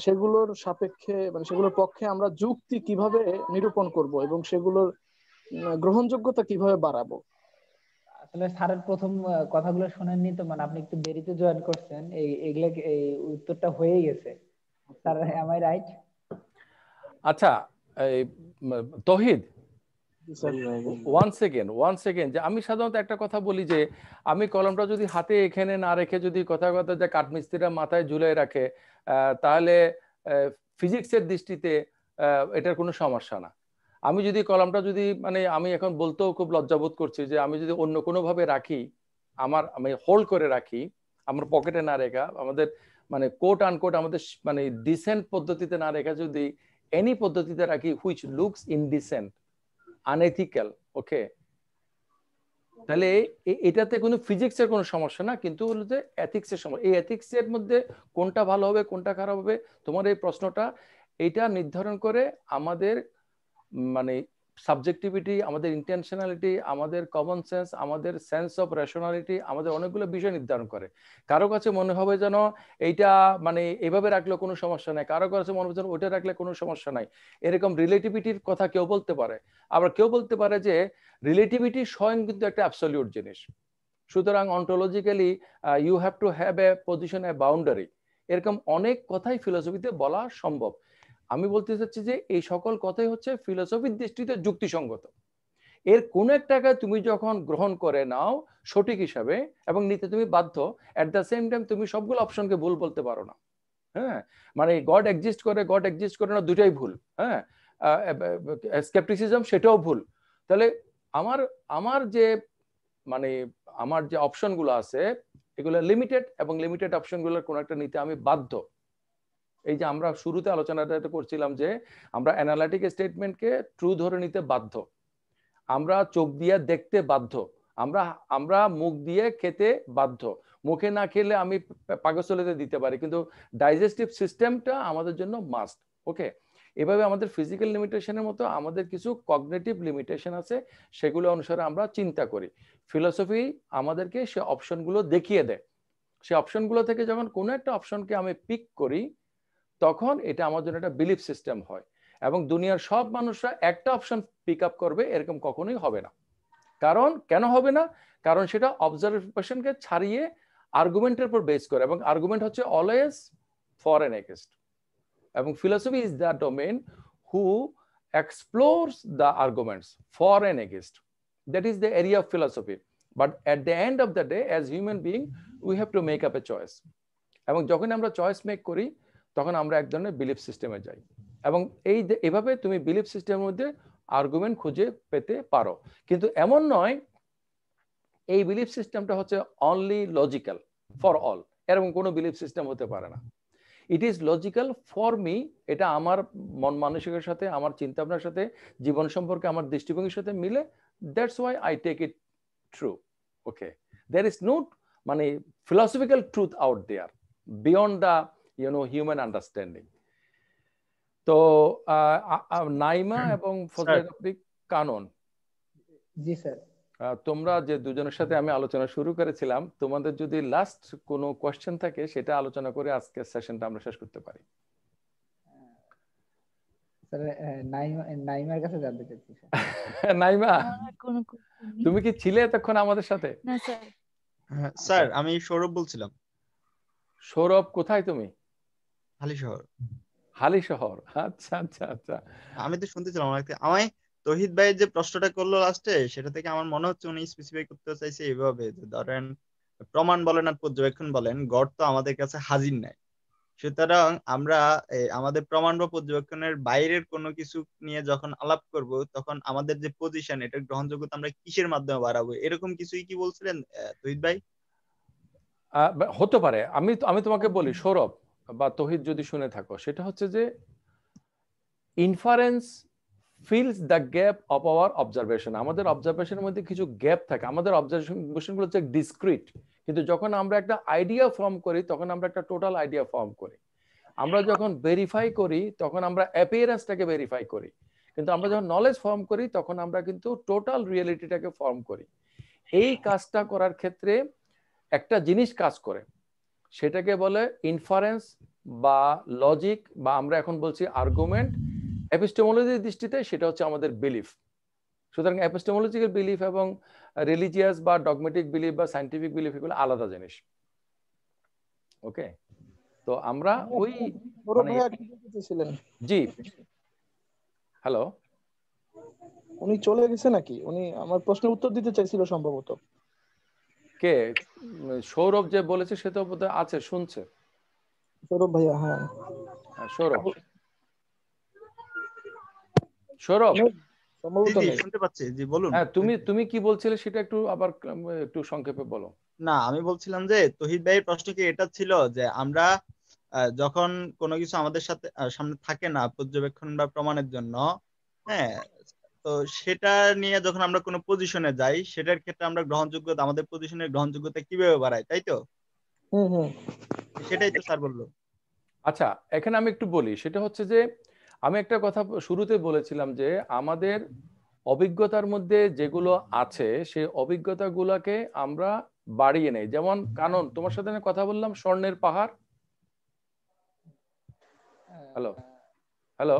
সেগুলোর সাপেক্ষে মানে সেগুলোর পক্ষে আমরা যুক্তি কিভাবে নিরূপণ করব এবং সেগুলোর গ্রহণযোগ্যতা কিভাবে বাড়াবো। আসলে স্যারের প্রথম কথাগুলো শুনেননি তো, মানে আপনি একটু দেরিতে জয়েন করছেন, এগুলা এই উত্তরটা হয়ে গেছে স্যার, এম আই রাইট? আচ্ছা এই তৌহিদ, স্যার ওয়ান সেকেন্ড, যে আমি সাধারণত একটা কথা বলি যে আমি কলমটা যদি হাতে এখানে না রেখে যদি কথা যে কাঠমিস্ত্রিরা মাথায় ঝুলে রাখে, তাহলে ফিজিক্সের দৃষ্টিতে এটার কোনো সমস্যা না। আমি যদি কলমটা যদি মানে আমি এখন বলতেও খুব লজ্জাবোধ করছি যে আমি যদি অন্য কোনো ভাবে রাখি, আমি হোল্ড করে রাখি, আমার পকেটে না রেখা, আমাদের মানে কোট আনকোট আমাদের মানে ডিসেন্ট পদ্ধতিতে না রেখা যদি এনি পদ্ধতিতে রাখি হুইচ লুকস ইনডিসেন্ট, আনএথিক্যাল, ওকে, তাহলে এটাতে কোনো ফিজিক্সের কোনো সমস্যা না, কিন্তু হলো যে এথিক্সের সমস্যা। এই এথিক্সের মধ্যে কোনটা ভালো হবে কোনটা খারাপ হবে, তোমার এই প্রশ্নটা এইটা নির্ধারণ করে আমাদের মানে সাবজেক্টিভিটি, আমাদের ইন্টেনশনালিটি, আমাদের কমন সেন্স, আমাদের সেন্স অফ রেশনালিটি, আমাদের অনেকগুলো বিষয় নির্ধারণ করে। কারো কাছে মনে হবে যেন এইটা মানে এভাবে রাখলে কোনো সমস্যা নাই, কারো কাছে মনে হবে যেন ওইটা রাখলে কোনো সমস্যা নাই। এরকম রিলেটিভিটির কথা কেউ বলতে পারে, আবার কেউ বলতে পারে যে রিলেটিভিটি স্বয়ং কিন্তু একটা অ্যাবসলিউট জিনিস, সুতরাং ontologically you have to have a position, a boundary. এরকম অনেক কথাই ফিলোসফিতে বলা সম্ভব। আমি বলতে চাচ্ছি যে এই সকল কথাই হচ্ছে ফিলোসফির দৃষ্টিতে যুক্তিসঙ্গত। এর কোন একটাকে তুমি যখন গ্রহণ করে নাও সঠিক হিসাবে এবং নিতে তুমি বাধ্য, এট দ্য সেম টাইম তুমি সবগুলো অপশনকে ভুল বলতে পারো না। হ্যাঁ, মানে গড এক্সিস্ট করে না, দুটাই ভুল। হ্যাঁ, স্কেপটিসিজম সেটাও ভুল। তাহলে আমার যে মানে আমার যে অপশনগুলো আছে এগুলো লিমিটেড, এবং লিমিটেড অপশনগুলোর কোন একটা নিতে আমি বাধ্য। এই যে আমরা শুরুতে আলোচনাটা করছিলাম যে আমরা অ্যানালিটিক স্টেটমেন্টকে ট্রু ধরে নিতে বাধ্য, আমরা চোখ দিয়ে দেখতে বাধ্য, আমরা মুখ দিয়ে খেতে বাধ্য। মুখে না খেলে আমি পাকস্থলীতে দিতে পারি, কিন্তু ডাইজেস্টিভ সিস্টেমটা আমাদের জন্য মাস্ট। ওকে, এভাবে আমাদের ফিজিক্যাল লিমিটেশনের মতো আমাদের কিছু কগনিটিভ লিমিটেশন আছে, সেগুলো অনুসারে আমরা চিন্তা করি। ফিলোসফি আমাদেরকে সে অপশনগুলো দেখিয়ে দেয়। সে অপশনগুলো থেকে যখন কোনো একটা অপশনকে আমি পিক করি তখন এটা আমার জন্য একটা বিলিফ সিস্টেম হয়, এবং দুনিয়ার সব মানুষরা একটা অপশন পিক আপ করবে এরকম কখনোই হবে না। কারণ কেন হবে না? কারণ সেটা অবজারভেশনকে ছাড়িয়ে আর্গুমেন্টের উপর বেস করে, এবং আর্গুমেন্ট হচ্ছে অলওয়েজ ফর এন্ড এগেইনস্ট, এবং philosophy is the domain who explores the arguments for and against. That is the area of philosophy. But at the end of the day as human being we have to make up a choice, এবং যখন আমরা চয়েস মেক করি তখন আমরা এক ধরনের বিলিফ সিস্টেমে যাই, এবং এভাবে তুমি বিলিফ সিস্টেমের মধ্যে আর্গুমেন্ট খুঁজে পেতে পারো। কিন্তু এমন নয় এই বিলিফ সিস্টেমটা হচ্ছে অনলি লজিক্যাল ফর অল, এরকম কোনো বিলিফ সিস্টেম হতে পারে না। It is logical for me, এটা আমার মন মানসিকের সাথে, আমার চিন্তা ভাবনার সাথে, জীবন সম্পর্কে আমার দৃষ্টিভঙ্গির সাথে মিলে, that's why I take it true. Okay, there is no মানে philosophical truth out there beyond the human understanding. তো নাইমা এবং ফজলে রাব্বি কানন, জি স্যার। তোমরা যে দুজনের সাথে আমি আলোচনা শুরু করেছিলাম, তোমাদের যদি লাস্ট কোনো কোশ্চেন থাকে সেটা আলোচনা করে আজকে সেশনটা আমরা শেষ করতে পারি। স্যার নাইমার কাছে জানতে চাচ্ছি স্যার। নাইমা, কোনো question নেই। তুমি কি ছিলে এতক্ষণ আমাদের সাথে? না স্যার। স্যার আমি সৌরভ বলছিলাম। সৌরভ, কোথায় তুমি? হালিশহর। হালিশহর, আচ্ছা আচ্ছা আচ্ছা। আমি তো শুনতেছিলাম আমায় তৌহিদ ভাই যে প্রশ্নটা করলো লাস্টে, সেটা থেকে আমার মনে হচ্ছে উনি স্পেসিফাই করতে চাইছে এইভাবে যে ধরেন প্রমাণ বলেন আর পর্যবেক্ষণ বলেন, গড় তো আমাদের কাছে হাজির নাই, সুতরাং আমরা আমাদের প্রমাণ বা পর্যবেক্ষণের বাইরের কোনো কিছু নিয়ে যখন আলাপ করব তখন আমাদের যে পজিশন, এটা গ্রহণযোগ্যতা আমরা কিসের মাধ্যমে বাড়াবো, এরকম কিছুই কি বলছিলেন তৌহিদ ভাই? হতে পারে। আমি তোমাকে বলি সৌরভ বা তৌহিদ যদি শুনে থাকো, সেটা হচ্ছে যে inference feels the gap of our observation. আমাদের অবজারভেশনের মধ্যে কিছু গ্যাপ থাকে, আমাদের অবজারভেশনগুলো হচ্ছে ডিসক্রিট, কিন্তু যখন আমরা একটা আইডিয়া ফর্ম করি তখন আমরা একটা টোটাল আইডিয়া ফর্ম করি। আমরা যখন ভেরিফাই করি তখন আমরা অ্যাপিয়ারেন্সটাকে ভেরিফাই করি, কিন্তু আমরা যখন নলেজ ফর্ম করি তখন আমরা কিন্তু টোটাল রিয়েলিটিটাকে ফর্ম করি। এই কাজটা করার ক্ষেত্রে একটা জিনিস কাজ করে, সেটাকে বলে ইনফারেন্স বা লজিক, বা আমরা এখন বলছি আর্গুমেন্ট। এপিস্টেমোলজির দৃষ্টিতে সেটা হচ্ছে আমাদের বিলিফ। সুতরাং এপিস্টেমোলজিক্যাল বিলিফ এবং রিলিজিয়াস বা ডগমেটিক বিলিফ বা সায়েন্টিফিক বিলিফ এগুলো আলাদা জিনিস। ওকে, তো আমরা ওই সৌরভ মানে ভাইয়া কি বলতে চেয়েছিলেন? জি, হ্যালো, উনি চলে গেছে নাকি? উনি আমার প্রশ্নের উত্তর দিতে চাইছিল সম্ভবত। কে? সৌরভ যে বলেছে সে তো বোধহয় আছে, শুনছে। সৌরভ ভাইয়া, হ্যাঁ। সৌরভ, সৌরভ, নেই, জি সম্ভবত জি নেই। শুনতে পাচ্ছি, জি বলুন। হ্যাঁ, তুমি কি বলছিলে সেটা একটু আবার একটু সংক্ষেপে বলো। না, আমি বলছিলাম যে তহিদ ভাইয়ের প্রশ্ন কি এটা ছিল যে আমরা যখন কোনো কিছু আমাদের সাথে সামনে থাকে না পর্যবেক্ষণ বা প্রমাণের জন্য, হ্যাঁ, তো সেটা নিয়ে যখন আমরা কোনো পজিশনে যাই সেটার ক্ষেত্রে আমরা গ্রহণযোগ্যতা, আমাদের পজিশনের গ্রহণযোগ্যতা কিভাবে বাড়াই, তাই তো? হুম। সেটাই তো স্যার বললো। আচ্ছা, এখানে আমি একটু বলি, সেটা হচ্ছে যে আমি একটা কথা শুরুতে বলেছিলাম যে আমাদের অভিজ্ঞতার মধ্যে যেগুলো আছে সেই অভিজ্ঞতাগুলোকে আমরা বাড়িয়ে নেই। যেমন কানন, তোমার সাথে আমি কথা বললাম স্বর্ণের পাহাড়। হ্যালো, হ্যালো,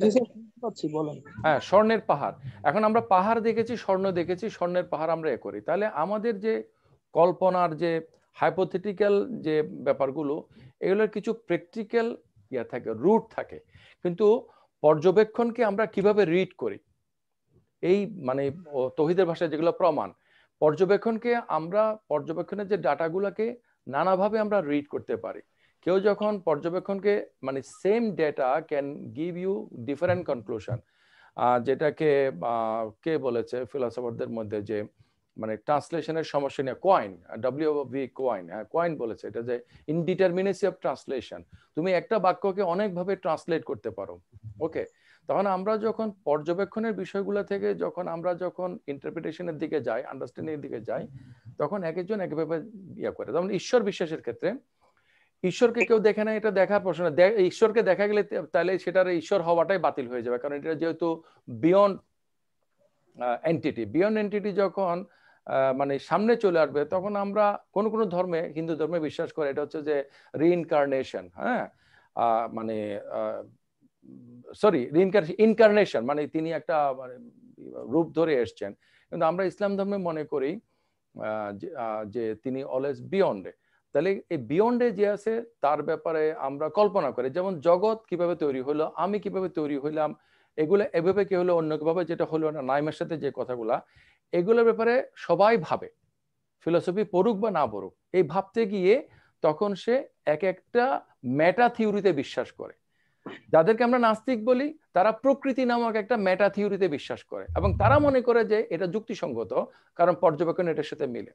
জি স্যার, শুনতে পাচ্ছি, বলেন। হ্যাঁ, স্বর্ণের পাহাড়। এখন আমরা পাহাড় দেখেছি, স্বর্ণ দেখেছি, স্বর্ণের পাহাড় আমরা এ করি। তাহলে আমাদের যে কল্পনার যে হাইপোথেটিক্যাল যে ব্যাপারগুলো, এগুলোর কিছু প্র্যাকটিক্যাল থাকে, রুট থাকে। কিন্তু পর্যবেক্ষণকে আমরা কিভাবে রিড করি, এই মানে তৌহিদের ভাষায় যেগুলো প্রমাণ, পর্যবেক্ষণকে আমরা পর্যবেক্ষণের যে ডাটাগুলোকে নানাভাবে আমরা রিড করতে পারি। কেউ যখন পর্যবেক্ষণকে মানে same data can give you different conclusion, যেটাকে কে বলেছে ফিলোসফারদের মধ্যে যে মানে ট্রান্সলেশনের সমস্যা নিয়ে, কোয়াইন, ডব্লিউ.ভি. কোয়াইন, হ্যাঁ কোয়াইন বলেছে এটা, যে ইনডিটারমিনেসি অফ ট্রান্সলেশন, তুমি একটা বাক্যকে অনেকভাবে ট্রান্সলেট করতে পারো। ওকে, তখন আমরা যখন পর্যবেক্ষণের বিষয়গুলো থেকে যখন ইন্টারপ্রিটেশনের দিকে যাই, আন্ডারস্ট্যান্ডিং এর দিকে যাই, তখন এক একজন একভাবে ইয়া করে। যেমন ঈশ্বর বিশ্বাসের ক্ষেত্রে ঈশ্বরকে কেউ দেখে না, এটা দেখার প্রশ্ন না। ঈশ্বরকে দেখা গেলে তাহলে সেটার ঈশ্বর হওয়াটাই বাতিল হয়ে যাবে, কারণ এটা যেহেতু বিয়ন্ড এন্টিটি। বিয়ন্ড এন্টিটি যখন মানে সামনে চলে আসবে, তখন আমরা কোন ধর্মে, হিন্দু ধর্মে বিশ্বাস করে এটা হচ্ছে যে রিইনকার্নেশন, হ্যাঁ, মানে সরি, ইনকার্নেশন মানে তিনি একটা মানে রূপ ধরে এসছেন। কিন্তু আমরা ইসলাম ধর্মে মনে করি যে তিনি অলওয়েজ বিয়ন্ডে। তাহলে এই বিয়ন্ডে যে আছে তার ব্যাপারে আমরা কল্পনা করি, যেমন জগৎ কিভাবে তৈরি হলো, আমি কিভাবে তৈরি হইলাম, এগুলো এভাবে কি হলো, অন্য কিভাবে, যেটা হলো না নাইমের সাথে যে কথাগুলা, এগুলোর ব্যাপারে সবাই ভাবে, ফিলোসফি পড়ুক বা না পড়ুক, এই ভাবতে গিয়ে তখন সে এক একটা মেটা থিওরিতে বিশ্বাস করে। যাদেরকে আমরা নাস্তিক বলি, তারা প্রকৃতি নামক একটা মেটা থিওরিতে বিশ্বাস করে, এবং তারা মনে করে যে এটা যুক্তিসঙ্গত, কারণ পর্যবেক্ষণ এটার সাথে মিলে।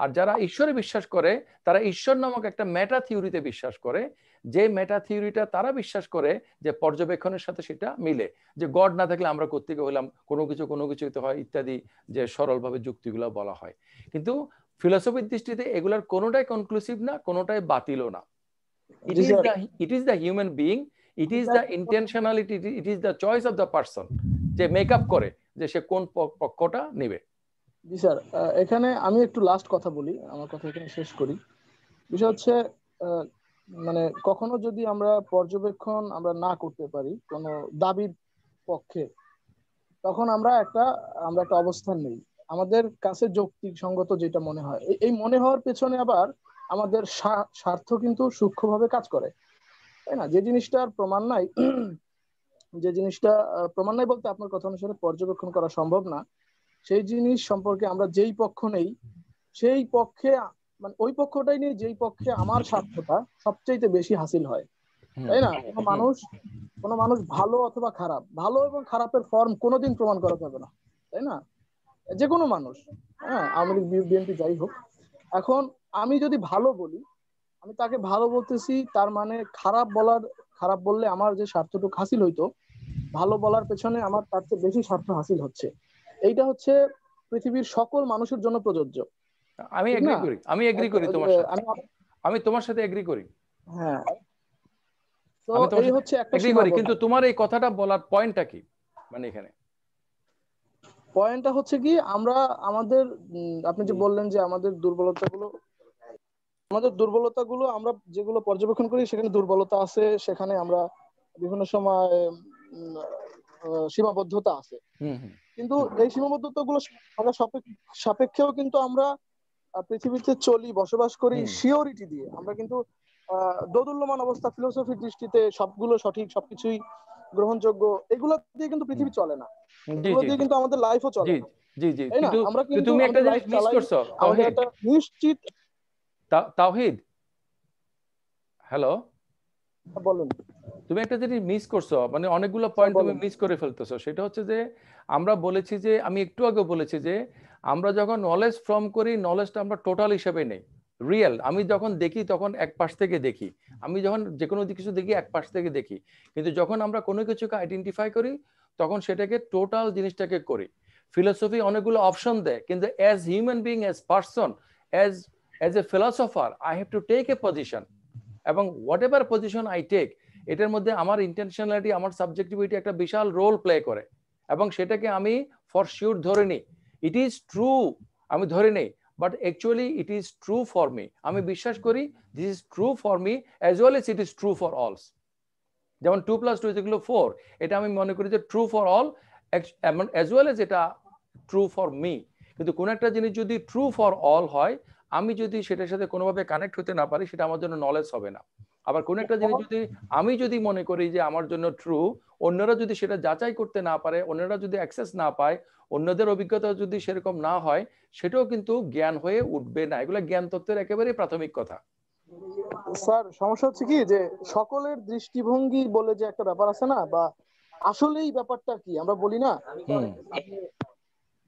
আর যারা ঈশ্বরে বিশ্বাস করে, তারা ঈশ্বর নামক একটা মেটা থিওরিতে বিশ্বাস করে, যে মেটা থিওরিটা তারা বিশ্বাস করে যে পর্যবেক্ষণের সাথে সেটা মিলে, যে গড না থাকলে আমরা কোত্থেকে হইলাম, কোনো কিছু হইতে হয় ইত্যাদি, যে সরলভাবে যুক্তিগুলো বলা হয়। কিন্তু ফিলোসফির দৃষ্টিতে এগুলার কোনোটাই কনক্লুসিভ না, কোনোটাই বাতিলও না। It is the human being, it is the intentionality, it is the choice of the person, যে মেকআপ করে যে সে কোন পক্ষটা নেবে। জি স্যার, এখানে আমি একটু লাস্ট কথা বলি, আমার কথা এখানে শেষ করি। বিষয় হচ্ছে মানে কখনো যদি আমরা পর্যবেক্ষণ আমরা না করতে পারি কোনো দাবির পক্ষে, তখন আমরা একটা অবস্থান নেই, আমাদের কাছে যৌক্তিক সঙ্গত যেটা মনে হয়। এই মনে হওয়ার পেছনে আবার আমাদের স্বার্থ কিন্তু সূক্ষ্মভাবে কাজ করে, তাই না? যে জিনিসটার প্রমাণ নাই, যে জিনিসটা প্রমাণ নাই বলতে আপনার কথা অনুসারে পর্যবেক্ষণ করা সম্ভব না, সেই জিনিস সম্পর্কে আমরা যেই পক্ষ নেই, সেই পক্ষে মানে ওই পক্ষটাই নেই যেই পক্ষে আমার স্বার্থটা সবচেয়ে বেশি হাসিল হয়, তাই না? কোনো মানুষ ভালো অথবা খারাপ, ভালো এবং খারাপের ফর্ম কোনোদিন প্রমাণ করা যাবে না, তাই না? যে কোনো মানুষ, হ্যাঁ, আওয়ামী লীগ বিএনপি যাই হোক, এখন আমি যদি ভালো বলি, আমি তাকে ভালো বলতেছি, তার মানে খারাপ বললে আমার যে স্বার্থটুকু হাসিল হইতো, ভালো বলার পেছনে আমার তার চেয়ে বেশি স্বার্থ হাসিল হচ্ছে। এইটা হচ্ছে পৃথিবীর সকল মানুষের জন্য প্রযোজ্য। আমি এগ্রি করি তোমার সাথে, আমি তোমার সাথে এগ্রি করি। হ্যাঁ, তো আমি তোমার এই সাথে হচ্ছে একটা এগ্রি করি, সীমাবদ্ধতা। কিন্তু তোমার এই কথাটা বলার পয়েন্টটা কি মানে এখানে? পয়েন্টটা হচ্ছে কি, আমরা আমাদের আপনি যে বললেন যে আমাদের দুর্বলতাগুলো আমরা যেগুলো পর্যবেক্ষণ করি সেখানে দুর্বলতা আছে, সেখানে আমরা বিভিন্ন সময় সীমাবদ্ধতা আছে। কিন্তু এই সীমাবদ্ধতাগুলো আমরা সাপেক্ষেও কিন্তু আমরা পৃথিবীতে চলি, বসবাস করি সিওরিটি দিয়ে। আমরা কিন্তু দোদুল্যমান অবস্থা, ফিলোসফির দৃষ্টিতে সবগুলো সঠিক, সবকিছুই গ্রহণযোগ্য, এগুলো দিয়ে কিন্তু পৃথিবী চলে না। এগুলো দিয়ে কিন্তু আমাদের লাইফও চলে না, জি জি। তাই না? কিন্তু আমরা কিন্তু তুমি একটা আমাদের জিনিস লাইফ মিস চালাই করছো আমাদের তাওহীদ। একটা নিশ্চিত। তাওহীদ, হ্যালো, বলুন। তুমি একটা জিনিস মিস করছো, মানে অনেকগুলো পয়েন্ট তুমি মিস করে ফেলতেছো। সেটা হচ্ছে যে আমরা বলেছি যে, আমি একটু আগে বলেছি যে আমরা যখন নলেজ ফর্ম করি, নলেজটা আমরা টোটাল হিসেবে নেই, রিয়েল। আমি যখন দেখি তখন এক পাশ থেকে দেখি, আমি যখন যে কোনো কিছু দেখি এক পাশ থেকে দেখি, কিন্তু যখন আমরা কোনো কিছুকে আইডেন্টিফাই করি তখন সেটাকে টোটাল জিনিসটাকে করি। ফিলোসফি অনেকগুলো অপশন দেয়, কিন্তু as human being, as person, as a philosopher, I have to take a position, এবং whatever position I take, এটার মধ্যে আমার ইন্টেনশনালিটি, আমার সাবজেক্টিভিটি একটা বিশাল রোল প্লে করে, এবং সেটাকে আমি ফর শিওর ধরে নিই। ইট ইজ ট্রু, আমি ধরে নেই, but actually it is true for me. আমি বিশ্বাস করি this is true for me as well as it is true for অলস। যেমন 2+2 = 4, এটা আমি মনে করি যে true for all as well as এটা ট্রু ফর মি। কিন্তু কোন একটা জিনিস যদি ট্রু ফর অল হয়, আমি যদি সেটার সাথে কোনোভাবে কানেক্ট হতে না পারি, সেটা আমার জন্য নলেজ হবে না। আবার কোন একটা জিনিস যদি আমি যদি মনে করি যে আমার জন্য ট্রু, অন্যরা যদি সেটা যাচাই করতে না পারে, অন্যরা যদি অ্যাক্সেস না পায়, অন্যদের অভিজ্ঞতা যদি সেরকম না হয়, সেটাও কিন্তু জ্ঞান হয়ে উঠবে না। এগুলো জ্ঞান তত্ত্বের একেবারে প্রাথমিক কথা। স্যার, সমস্যা হচ্ছে কি যে সকলের দৃষ্টিভঙ্গি বলে যে একটা ব্যাপার আছে না, বা আসলেই ব্যাপারটা কি আমরা বলি না,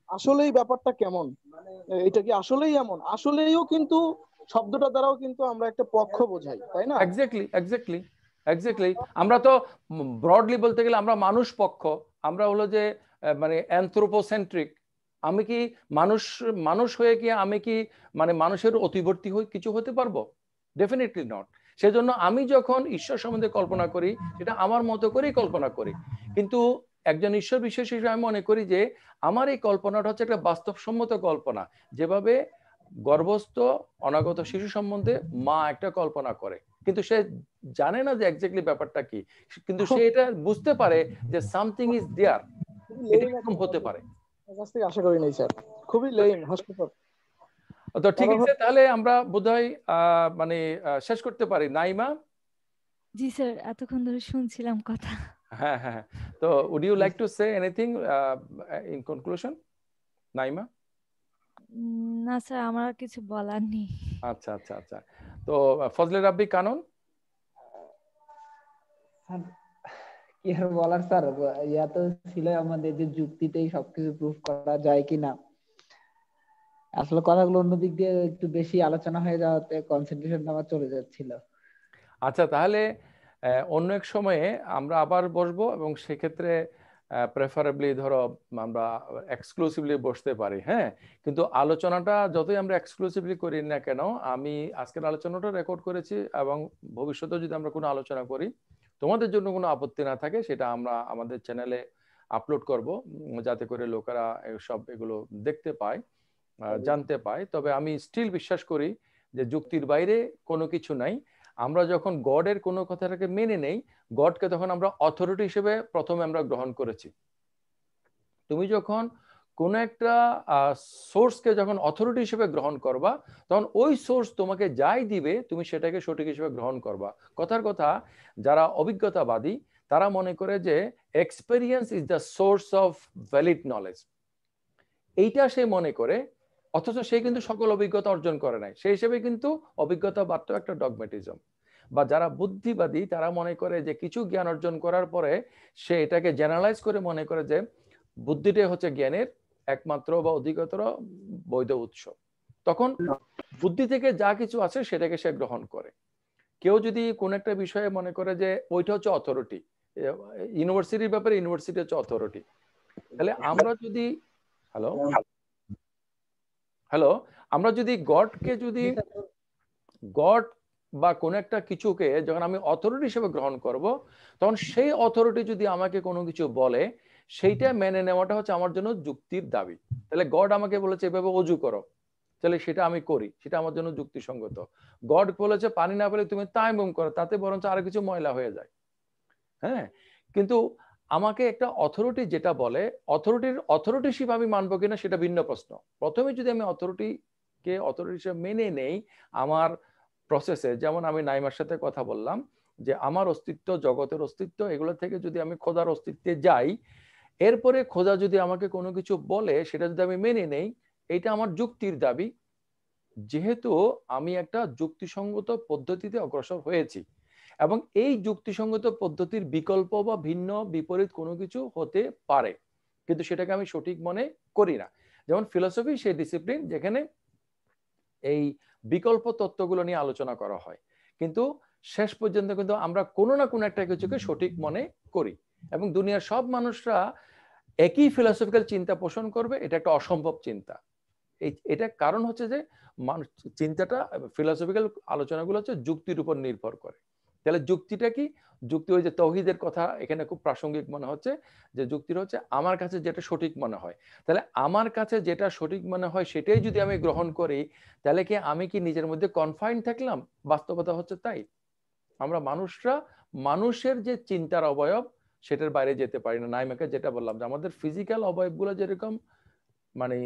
আসলেই ব্যাপারটা কেমন, এটা কি আসলেই এমন, আসলেইও কিন্তু শব্দটা দ্বারাও কিন্তু আমরা একটা পক্ষ বোঝাই, তাই না? এক্স্যাক্টলি। আমরা তো ব্রডলি বলতে গেলে আমরা মানুষ পক্ষ, আমরা হলো যে মানে অ্যানথ্রোপোসেন্ট্রিক। আমি কি মানুষ হয়ে কি আমি কি মানে মানুষের অতিবর্তী কিছু হতে পারবো? Definitely not. সেজন্য আমি যখন ঈশ্বর সম্বন্ধে কল্পনা করি, সেটা আমার মতো করেই কল্পনা করি, কিন্তু একজন ঈশ্বর বিশ্বাসী হিসেবে আমি মনে করি যে আমার এই কল্পনাটা হচ্ছে একটা বাস্তবসম্মত কল্পনা। যেভাবে গর্ভস্থ অনাগত শিশু সম্বন্ধে মা একটা কল্পনা করে, কিন্তু সে জানে না যে এক্স্যাক্টলি ব্যাপারটা কি, কিন্তু সে এটা বুঝতে পারে যে সামথিং ইজ দেয়ার, এটা এরকম হতে পারে। আশা করি নাই স্যার, খুবই লেম, হাস্যকর। তো ঠিক আছে, তাহলে আমরা বোধহয় মানে শেষ করতে পারি। নাইমা? জি স্যার, এতক্ষণ ধরে শুনছিলাম কথা। হ্যাঁ। তো would you like to say anything in conclusion, Naima? না স্যার, আমার কিছু বলার নেই। আচ্ছা। তো ফজলে রাব্বি কানন? কি আর বলার স্যার, ইয়া তো ছিল আমাদের যে যুক্তিতেই সবকিছু প্রুফ করা যায় কিনা। আসলে কথাগুলো অন্যদিক দিয়ে একটু বেশি আলোচনা হয়ে যাওয়াতে কনসেন্ট্রেশনটা আমার চলে যাচ্ছিল। আচ্ছা, তাহলে অন্য এক সময়ে আমরা আবার বসবো, এবং সেক্ষেত্রে প্রেফারেবলি ধরো আমরা এক্সক্লুসিভলি বসতে পারি। হ্যাঁ, কিন্তু আলোচনাটা যতই আমরা এক্সক্লুসিভলি করি না কেন, আমি আজকের আলোচনাটা রেকর্ড করেছি, এবং ভবিষ্যতে যদি আমরা কোনো আলোচনা করি, তোমাদের জন্য কোনো আপত্তি না থাকে, সেটা আমরা আমাদের চ্যানেলে আপলোড করব, যাতে করে লোকেরা সব এগুলো দেখতে পায়, জানতে পায়। তবে আমি স্টিল বিশ্বাস করি যে যুক্তির বাইরে কোনো কিছু নাই। আমরা যখন গডের কোনো কথাটাকে মেনে নেই, গডকে তখন আমরা অথরিটি হিসেবে প্রথমে আমরা গ্রহণ করেছি। তুমি যখন কোন একটা সোর্সকে যখন অথরিটি হিসেবে গ্রহণ করবা, তখন ওই সোর্স তোমাকে যাই দিবে তুমি সেটাকে সঠিক হিসেবে গ্রহণ করবা। কথার কথা, যারা অভিজ্ঞতাবাদী তারা মনে করে যে experience is the source of valid knowledge, এইটা সে মনে করে, অথচ সে কিন্তু সকল অভিজ্ঞতা অর্জন করে নাই। সেই হিসেবে কিন্তু অভিজ্ঞতাবাদটাও একটা ডগমেটিজম। বা যারা বুদ্ধিবাদী তারা মনে করে যে কিছু জ্ঞান অর্জন করার পরে সে এটাকে জেনারেলাইজ করে মনে করে যে বুদ্ধিটাই হচ্ছে জ্ঞানের একমাত্র বা অধিকতর বৈধ উৎস। তখন বুদ্ধি থেকে যা কিছু আছে সেটাকে সে গ্রহণ করে। কেউ যদি কোন একটা বিষয়ে মনে করে যে ওইটা হচ্ছে অথরিটি, ইউনিভার্সিটির ব্যাপারে ইউনিভার্সিটি হচ্ছে অথরিটি, তাহলে আমরা যদি আমরা যদি গডকে, যদি গড বা কোনো একটা কিছুকে যখন আমি অথরিটি হিসেবে গ্রহণ করব, তখন সেই অথরিটি যদি আমাকে কোনো কিছু বলে, সেইটা মেনে নেওয়াটা হচ্ছে আমার জন্য যুক্তির দাবি। তাহলে গড আমাকে বলেছে এভাবে অজু করো, তাহলে সেটা আমি করি, সেটা আমার জন্য যুক্তিসঙ্গত। গড বলেছে পানি না পেলে তুমি তায়াম্মুম করো, তাতে বরঞ্চ আরো কিছু ময়লা হয়ে যায়। হ্যাঁ, কিন্তু আমাকে একটা অথরিটি যেটা বলে, অথরিটিশিপ আমি মানবো কিনা সেটা ভিন্ন প্রশ্ন। প্রথমে যদি আমি অথরিটিকে অথরিটি হিসেবে মেনে নেই আমার প্রসেসে, যেমন আমি নাইমার সাথে কথা বললাম যে আমার অস্তিত্ব, জগতের অস্তিত্ব, এগুলো থেকে যদি আমি খোদার অস্তিত্বে যাই, এরপরে খোদা যদি আমাকে কোনো কিছু বলে সেটা যদি আমি মেনে নেই, এটা আমার যুক্তির দাবি। যেহেতু আমি একটা যুক্তিসঙ্গত পদ্ধতিতে অগ্রসর হয়েছি, এবং এই যুক্তিসঙ্গত পদ্ধতির বিকল্প বা ভিন্ন বিপরীত কোনো কিছু হতে পারে, কিন্তু সেটাকে আমি সঠিক মনে করি না। যেমন ফিলোসফি সেই ডিসিপ্লিন যেখানে এই বিকল্প তত্ত্বগুলো নিয়ে আলোচনা করা হয়, কিন্তু শেষ পর্যন্ত কিন্তু আমরা কোনো না কোনো একটা কিছুকে সঠিক মনে করি, এবং দুনিয়ার সব মানুষরা একই ফিলোসফিক্যাল চিন্তা পোষণ করবে, এটা একটা অসম্ভব চিন্তা। এটা কারণ হচ্ছে যে মানুষ চিন্তাটা, ফিলোসফিক্যাল আলোচনাগুলো হচ্ছে যুক্তির উপর নির্ভর করে। তাহলে যুক্তিটা কি? যুক্তি ওই যে তৌহিদের কথা এখানে খুব প্রাসঙ্গিক মনে হচ্ছে, যে যুক্তির হচ্ছে আমার কাছে যেটা সঠিক মনে হয়। তাহলে আমার কাছে যেটা সঠিক মনে হয় সেটাই যদি আমি গ্রহণ করি, তাহলে কি আমি কি নিজের মধ্যে কনফাইন থাকলাম? বাস্তবতা হচ্ছে তাই, আমরা মানুষরা মানুষের যে চিন্তার অবয়ব সেটার বাইরে যেতে পারি না। নাইমাকে যেটা বললাম যে আমাদের ফিজিক্যাল অবয়বগুলো যেরকম মানে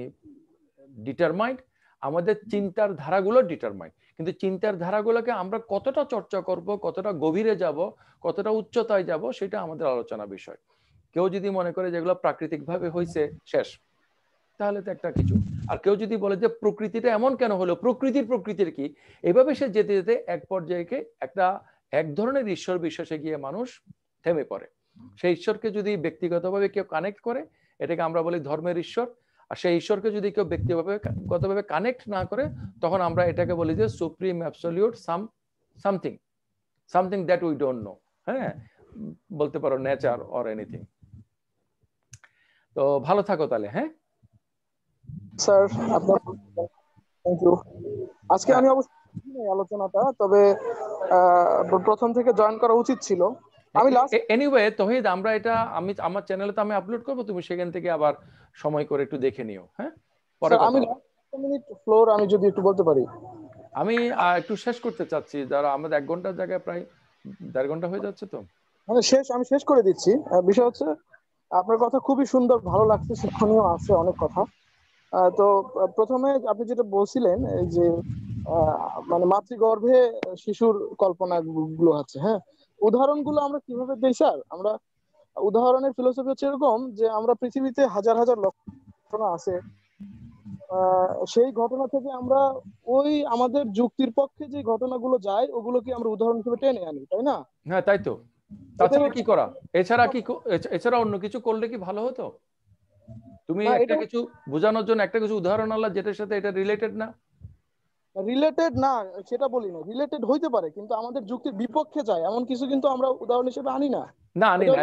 ডিটারমাইন্ড, আমাদের চিন্তার ধারাগুলো ডিটারমাইন্ড, কিন্তু চিন্তার ধারাগুলোকে আমরা কতটা চর্চা করব, কতটা গভীরে যাব, কতটা উচ্চতায় যাব, সেটা আমাদের আলোচনা বিষয়। কেউ যদি মনে করে যেগুলো প্রাকৃতিক ভাবে হয়েছে শেষ, তাহলে তো একটা কিছু। আর কেউ যদি বলে যে প্রকৃতিটা এমন কেন হলো, প্রকৃতির কি, এভাবে সে যেতে যেতে এক পর্যায়ে এক ধরনের ঈশ্বর বিশ্বাসে গিয়ে মানুষ থেমে পড়ে। সেই ঈশ্বরকে যদি ব্যক্তিগতভাবে কেউ কানেক্ট করে, এটাকে আমরা বলি ধর্মের ঈশ্বর। আর সেই ঈশ্বরকে যদি কেউ ব্যক্তিগতভাবে কানেক্ট না করে, তখন আমরা এটাকে বলি যে supreme absolute something that we don't know. হ্যাঁ, বলতে পারো নেচার অর এনিথিং। তো ভালো থাকো তাহলে। হ্যাঁ স্যার, আপনার থ্যাংক ইউ। আজকে আমি অবশ্যই আলোচনাটা, তবে প্রথম থেকে জয়েন করা উচিত ছিল। আমি এনিওয়ে তহিদ, আমরা এটা আমার চ্যানেলে তো আমি আপলোড করবো, তুমি সেখান থেকে আবার সময় করে একটু দেখে নিও। হ্যাঁ, পরে আমি মিনিট ফ্লোর আমি যদি একটু বলতে পারি। আমি একটু শেষ করতে চাচ্ছি, যারা আমাদের 1 ঘন্টার জায়গায় প্রায় 1.5 ঘন্টা হয়ে যাচ্ছে। তো মানে আমি শেষ করে দিচ্ছি। বিষয় হচ্ছে আপনার কথা খুবই সুন্দর, ভালো লাগছে, শিক্ষণীয় আছে অনেক কথা। তো প্রথমে আপনি যেটা বলছিলেন এই যে মানে মাতৃগর্ভে শিশুর কল্পনা গুলো আছে, হ্যাঁ, উদাহরণগুলো আমরা কিভাবে দেই স্যার? আমরা উদাহরণের ফিলোসফি হচ্ছে এরকম যে আমরা পৃথিবীতে হাজার হাজার ঘটনা আছে, সেই ঘটনা থেকে আমরা ওই আমাদের যুক্তির পক্ষে যে ঘটনাগুলো যায় ওগুলোকে আমরা উদাহরণ হিসেবে টেনে আনি, তাই না? হ্যাঁ, তাই তো। তাছাড়া কি করা, এছাড়া অন্য কিছু করলে কি ভালো হতো? তুমি একটা কিছু বোঝানোর জন্য একটা কিছু উদাহরণ আনলা যেটার সাথে এটা রিলেটেড না। সেটা বলি না, রিলেটেড হইতে পারে, কিন্তু আমাদের যুক্তির বিপক্ষে যায় এমন কিছু কিন্তু আমরা উদাহরণ হিসেবে আনি না।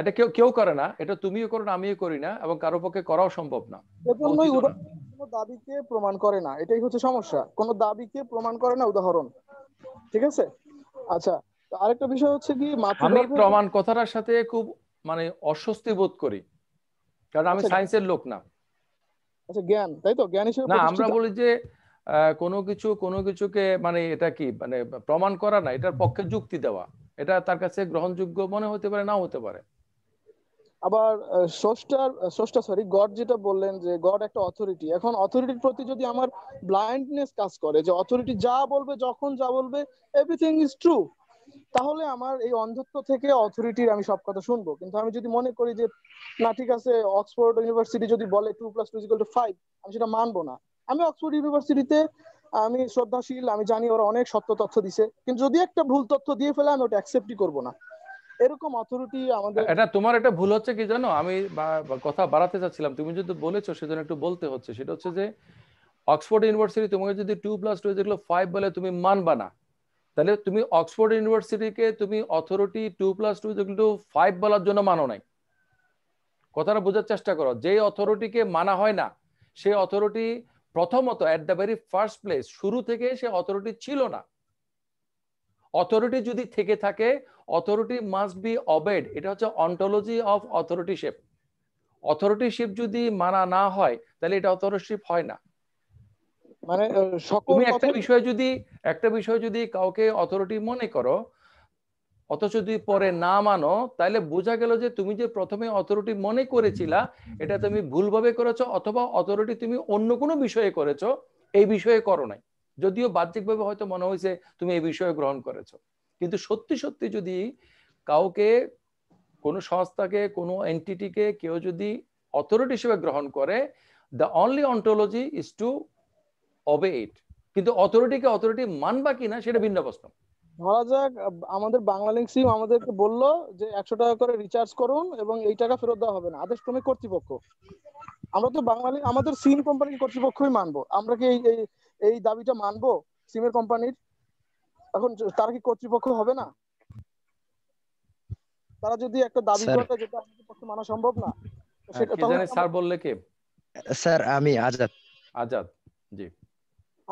এটা কেউ করে না, এটা তুমিও করো না, আমিও করি না, এবং কারো পক্ষে করাও সম্ভব না। এজন্যই কোনো দাবিকে প্রমাণ করে না, এটাই হচ্ছে সমস্যা। কোনো দাবিকে প্রমাণ করে না উদাহরণ, ঠিক আছে? আচ্ছা, আরেকটা বিষয় হচ্ছে কি, আমি প্রমাণ কথাটার সাথে খুব মানে অস্বস্তি বোধ করি, কারণ আমি সায়েন্সের লোক না। আচ্ছা, জ্ঞান, তাই তো, জ্ঞান হিসেবে না, আমরা বলি যে কোনো কিছুকে মানে এটা কি মানে প্রমাণ করা না, এটার পক্ষে যুক্তি দেওয়া, এটা তার কাছে গ্রহণযোগ্য মনে হতে পারে, নাও হতে পারে। আবার গড যেটা বললেন যে গড একটা অথরিটি, এখন অথরিটির প্রতি যদি আমার ব্লাইন্ডনেস কাজ করে, যে অথরিটি যা বলবে, যখন যা বলবে এভরিথিং ইজ ট্রু, তাহলে আমার এই অন্ধত্ব থেকে অথরিটির আমি সব কথা শুনবো। কিন্তু আমি যদি মনে করি যে না, ঠিক আছে, অক্সফোর্ড ইউনিভার্সিটি যদি বলে 2+2=5, আমি সেটা মানবো না। আমি অক্সফোর্ড ইউনিভার্সিটিতে আমি শ্রদ্ধাশীল, আমি জানি ওরা অনেক সত্য তথ্য দিছে, কিন্তু যদি একটা ভুল তথ্য দিয়ে ফেলে আমি ওটা অ্যাকসেপ্টই করবো না। এরকম অথরিটি আমাদের। এটা তোমার একটা ভুল হচ্ছে কি জানো, আমি কথা বাড়াতে চাচ্ছিলাম, তুমি যদি বলেছো সেজন্য একটু বলতে হচ্ছে। সেটা হচ্ছে যে অক্সফোর্ড ইউনিভার্সিটি তোমাকে যদি 2+2=5 বলে তুমি মানবা না, তাহলে তুমি অক্সফোর্ড ইউনিভার্সিটিকে তুমি অথরিটি 2+2=5 বলার জন্য মানো নাই। কথাটা বোঝার চেষ্টা করো। যে অথরিটিকে মানা হয় না, সে অথরিটি প্রথমত at the very first place শুরু থেকে সে অথরিটি ছিল না। অথরিটি যদি থেকে থাকে, অথরিটি মাস্ট বি অবেড। এটা হচ্ছে অন্টোলজি অফ অথরিটিশিপ। অথরিটিশিপ যদি মানা না হয় তাহলে এটা অথরিটিশিপ হয় না। মানে সকল তুমি একটা বিষয় যদি কাউকে অথরিটি মনে করো, অথচ যদি পরে না মানো, তাহলে বোঝা গেল যে তুমি যে প্রথমে অথরিটি মনে করেছিলা এটা তুমি ভুলভাবে করেছো, অথবা অথরিটি তুমি অন্য কোনো বিষয়ে করেছো, এই বিষয়ে করো নাই। যদিও বাহ্যিকভাবে হয়তো মনে হয়েছে তুমি এই বিষয়ে গ্রহণ করেছো, কিন্তু সত্যি সত্যি যদি কাউকে, কোনো সংস্থাকে, কোনো এন্টিটিকে কেউ যদি অথরিটি হিসেবে গ্রহণ করে, the only ontology is to obey it. কিন্তু অথরিটিকে অথরিটি মানবা কিনা সেটা ভিন্ন প্রশ্ন। ধরা যাক আমাদের বাংলালিংক সিম আমাদেরকে বললো যে 100 টাকা করে রিচার্জ করুন এবং এই টাকা ফেরত দেওয়া হবে না, আদেশক্রমিক কর্তৃপক্ষ। আমরা তো বাংলালিংক আমাদের সিম কোম্পানির কর্তৃপক্ষই মানবো, আমরা কি এই দাবিটা মানবো সিমের কোম্পানির? এখন তারা কি কর্তৃপক্ষ হবে না? তারা যদি একটা দাবি স্যার করে যেটা আমাদের পক্ষে মানা সম্ভব না, সেটা কি তাহলে জানি স্যার বললে কে? স্যার আমি আজাদ। আজাদ, জি।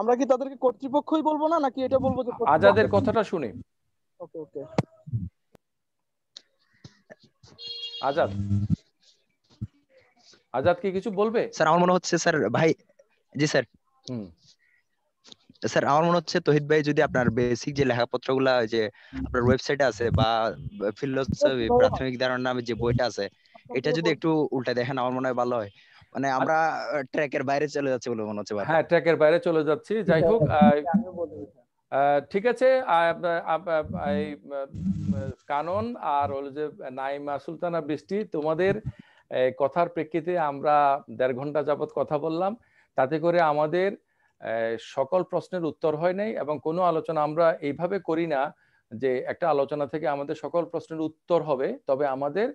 আমরা কি তাদেরকে কর্তৃপক্ষই বলবো না, নাকি এটা বলবো যে আজাদের কথাটা শুনি। ওকে ওকে আজাদ, আজাদ কি কিছু বলবে? স্যার আমার মনে হচ্ছে স্যার ভাই, জি স্যার। স্যার আমার মনে হচ্ছে তহিদ ভাই যদি আপনার বেসিক যে লেখাপত্রগুলা যে আপনার ওয়েবসাইটে আছে বা ফিলোসফি প্রাথমিক ধারণা নামে যে বইটা আছে, এটা যদি একটু উল্টা দেখেন আমার মনে হয় ভালো হয়। মানে আমরা ট্র্যাকের বাইরে চলে যাচ্ছে বলে মনে হচ্ছে। হ্যাঁ, ট্র্যাকের বাইরে চলে যাচ্ছি। যাই হোক, ঠিক আছে। কানন আর হলো যে নাইমা সুলতানা বৃষ্টি, তোমাদের কথার প্রেক্ষিতে আমরা 1.5 ঘন্টা যাবত কথা বললাম। তাতে করে আমাদের সকল প্রশ্নের উত্তর হয় নাই, এবং কোনো আলোচনা আমরা এইভাবে করি না যে একটা আলোচনা থেকে আমাদের সকল প্রশ্নের উত্তর হবে। তবে আমাদের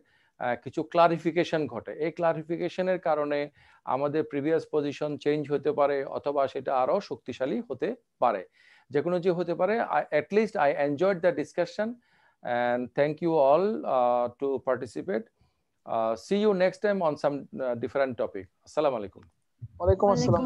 কিছু ক্লারিফিকেশন ঘটে। এই ক্লারিফিকেশনের কারণে আমাদের প্রিভিয়াস পজিশন চেঞ্জ হতে পারে, অথবা সেটা আরো শক্তিশালী হতে পারে। যে কোনো যে হতে পারে। At least I enjoyed the discussion and thank you all to participate. See you next time on some different topic. Assalamu alaikum. ওয়ালাইকুম আসসালাম।